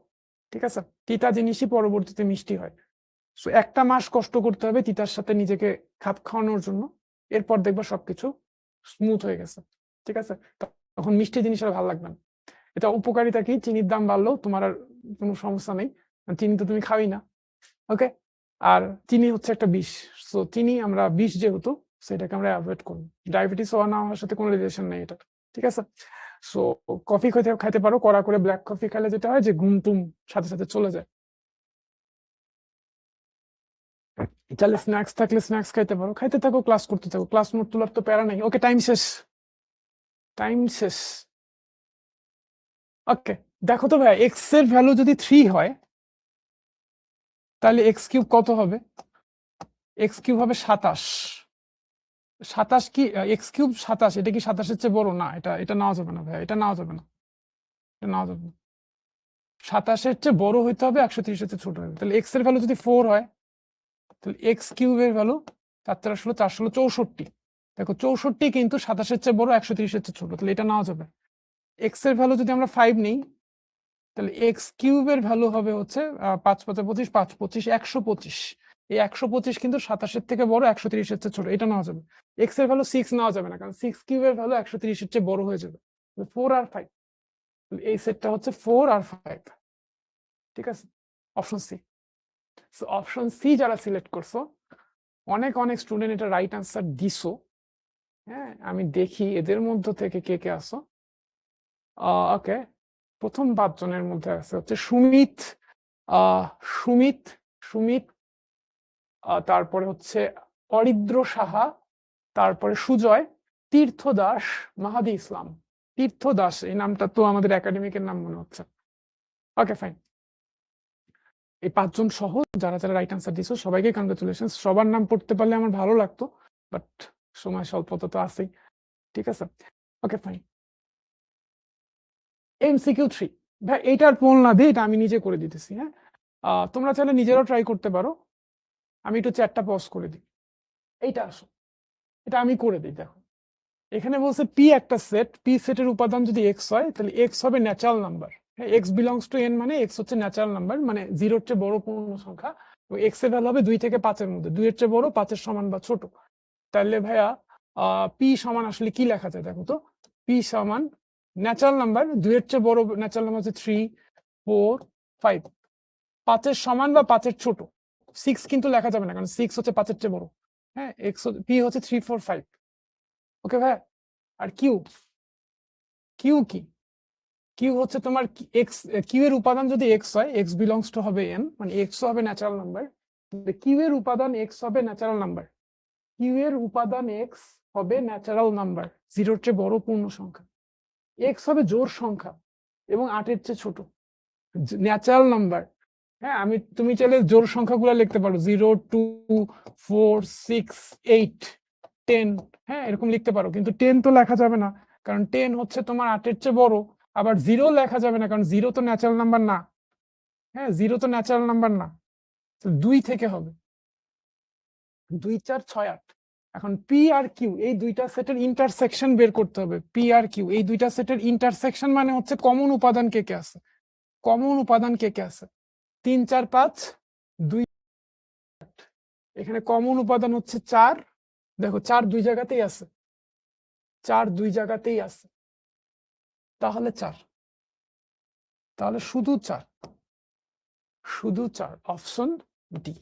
ঠিক আছে? তিতা জিনিসই পরবর্তীতে মিষ্টি হয়। সো একটা মাস কষ্ট করতে হবে তিতার সাথে নিজেকে খাপ খাওয়ানোর জন্য, এরপর দেখবা সবকিছু স্মুথ হয়ে গেছে, ঠিক আছে? তখন মিষ্টি জিনিস আর ভালো লাগবে না। এটা উপকারিতা কি, চিনির দাম বাড়লেও তোমার আর কোনো সমস্যা নেই, চিনি তো তুমি খাওই না, ওকে? আর চিনি হচ্ছে একটা বিষ, সো চিনি আমরা বিষ যেহেতু সেটাকে আমরা অ্যাভয়েড করবো। ডায়াবেটিস হওয়া না হওয়ার সাথে কোনো রিলেশন নেই এটা, ঠিক আছে? সো কফি খাইতে পারো, কড়া করে ব্ল্যাক কফি খেলে যেটা হয় যে ঘুম টুম সাথে সাথে চলে যায়। তাহলে স্ন্যাক্স থাকলে স্ন্যাক্স খাইতে পারো, খাইতে থাকো, ক্লাস করতে থাকো, ক্লাস নোট তোলার তো প্যারা নেই। ওকে, টাইম শেষ, টাইম শেষ। ওকে, দেখো তো ভাই, এক্স এর ভ্যালু যদি 3 হয় তাহলে এক্স কিউব কত হবে? এক্স কিউব হবে 27। 27 কি এক্স কিউব 27, এটা কি 27-এর চেয়ে বড়? না, এটা নেওয়া যাবে না ভাই, এটা নেওয়া যাবে না, এটা নেওয়া যাবে না। 27-এর চেয়ে বড় হইতে হবে, 130-এর চেয়ে ছোট হবে। তাহলে এক্স এর ভ্যালু যদি 4 হয় তাহলে এক্স কিউবের ভ্যালু 4 × 4 = 64। দেখো 64 কিন্তু 27-এর চেয়ে বড়, 130-এর চেয়ে ছোট, তাহলে এটা নেওয়া যাবে। এক্স এর ভ্যালু যদি আমরা 5 নিই তাহলে এক্স কিউবের ভ্যালু হবে হচ্ছে 5 × 5 = 25, 5 × 25 = 125। এই 125 কিন্তু 27-এর থেকে বড়, 130-এর চেয়ে ছোট, এটা নেওয়া যাবে। এক্স এর ভ্যালু 6 নেওয়া যাবে না, কারণ 6 কিউবের ভ্যালু 130-এর চেয়ে বড় হয়ে যাবে। 4 আর 5, এই সেটটা হচ্ছে 4 আর 5, ঠিক আছে? Option C. So option C যারা সিলেক্ট করছো, অনেক অনেক স্টুডেন্ট এটা রাইট আনসার দিছো। হ্যাঁ, আমি দেখি এদের মধ্য থেকে কে কে আসো। ওকে, প্রথম 5 জনের মধ্যে আছে হচ্ছে সুমিত, সুমিত, সুমিত, তারপরে হচ্ছে অরিদ্র সাহা, তারপরে সুজয়, তীর্থ দাস, মাহাদি ইসলাম। তীর্থ দাস এই নামটা তো আমাদের একাডেমিকের নাম মনে হচ্ছে। ওকে, ফাইন। এই 5 জন সহ যারা যারা রাইট আনসার দিছো সবাইকে কংগ্রেচুলেশন। সবার নাম পড়তে পারলে আমার ভালো লাগতো, বাট সময় স্বল্পতা তো আছেই, ঠিক আছে? ওকে, ফাইন। MCQ 3, ভাই এইটার পোল না দিয়ে এটা আমি নিজে করে দিতেছি। হ্যাঁ, তোমরা চাইলে নিজেরাও ট্রাই করতে পারো। আমি একটু চ্যাটটা পজ করে দিই। এইটা আসো, এটা আমি করে দিই। দেখো এখানে বলছে পি একটা সেট, পি সেটের উপাদান যদি এক্স হয় তাহলে এক্স হবে ন্যাচারাল নাম্বার। হ্যাঁ, এক্স বিলংস টু এন, মানে এক্স হচ্ছে ন্যাচারাল নাম্বার, মানে 0-এর চেয়ে বড় পূর্ণ সংখ্যা। এক্স এর ভ্যালু হবে 2 থেকে 5-এর মধ্যে, 2-এর চেয়ে বড়, 5-এর সমান বা ছোট। তাহলে ভাইয়া পি সমান আসলে কি লেখা যায়? দেখো তো, পি সমান ন্যাচারাল নাম্বার, 2-এর চেয়ে বড় ন্যাচারাল নাম্বার হচ্ছে 3, 4, 5, 5-এর সমান বা 5-এর ছোট। 6 কিন্তু লেখা যাবে না, কারণ 6 হচ্ছে 5-এর চেয়ে বড়। হ্যাঁ, এক্স পি হচ্ছে 3, 4, 5। ওকে ভাই, আর কিউ, কিউ কি? কিউ হচ্ছে তোমার এক্স, কিউ এর উপাদান যদি এক্স হয়, এক্স বিলংস টু হবে এন, মানে এক্স হবে ন্যাচারাল নাম্বার। কিউ এর উপাদান এক্স হবে ন্যাচারাল নাম্বার, কিউ এর উপাদান এক্স হবে ন্যাচারাল নাম্বার, 0-এর চেয়ে বড় পূর্ণ সংখ্যা। এক্স হবে জোড় সংখ্যা এবং 8-এর চেয়ে ছোট, ন্যাচারাল নাম্বার। হ্যাঁ, তুমি চাইলে জোড় সংখ্যাগুলো লিখতে পারো, 0, 2, 4, 6, 8, 10। হ্যাঁ, এরকম লিখতে পারো, কিন্তু 10 তো লেখা যাবে না, কারণ 10 হচ্ছে তোমার 8-এর চেয়ে বড়। আবার 0 লেখা যাবে না, কারণ 0 তো ন্যাচারাল নাম্বার না। হ্যাঁ, 0 তো ন্যাচারাল নাম্বার না, 2 থেকে হবে, 2, 4, 6, 8। এখন পি আর কিউ এই দুইটা সেটের ইন্টারসেকশন বের করতে হবে। পি আর কিউ এই দুইটা সেটের ইন্টারসেকশন মানে হচ্ছে কমন উপাদান কে কে আছে, কমন উপাদান কে কে আছে? 3, 4, 5, 2, 8। এখানে কমন উপাদান হচ্ছে 4। দেখো 4 দুই জায়গাতেই আছে, 4 দুই জায়গাতেই আছে, তাহলে 4, তাহলে শুধু 4, শুধু 4, অপশন ডি।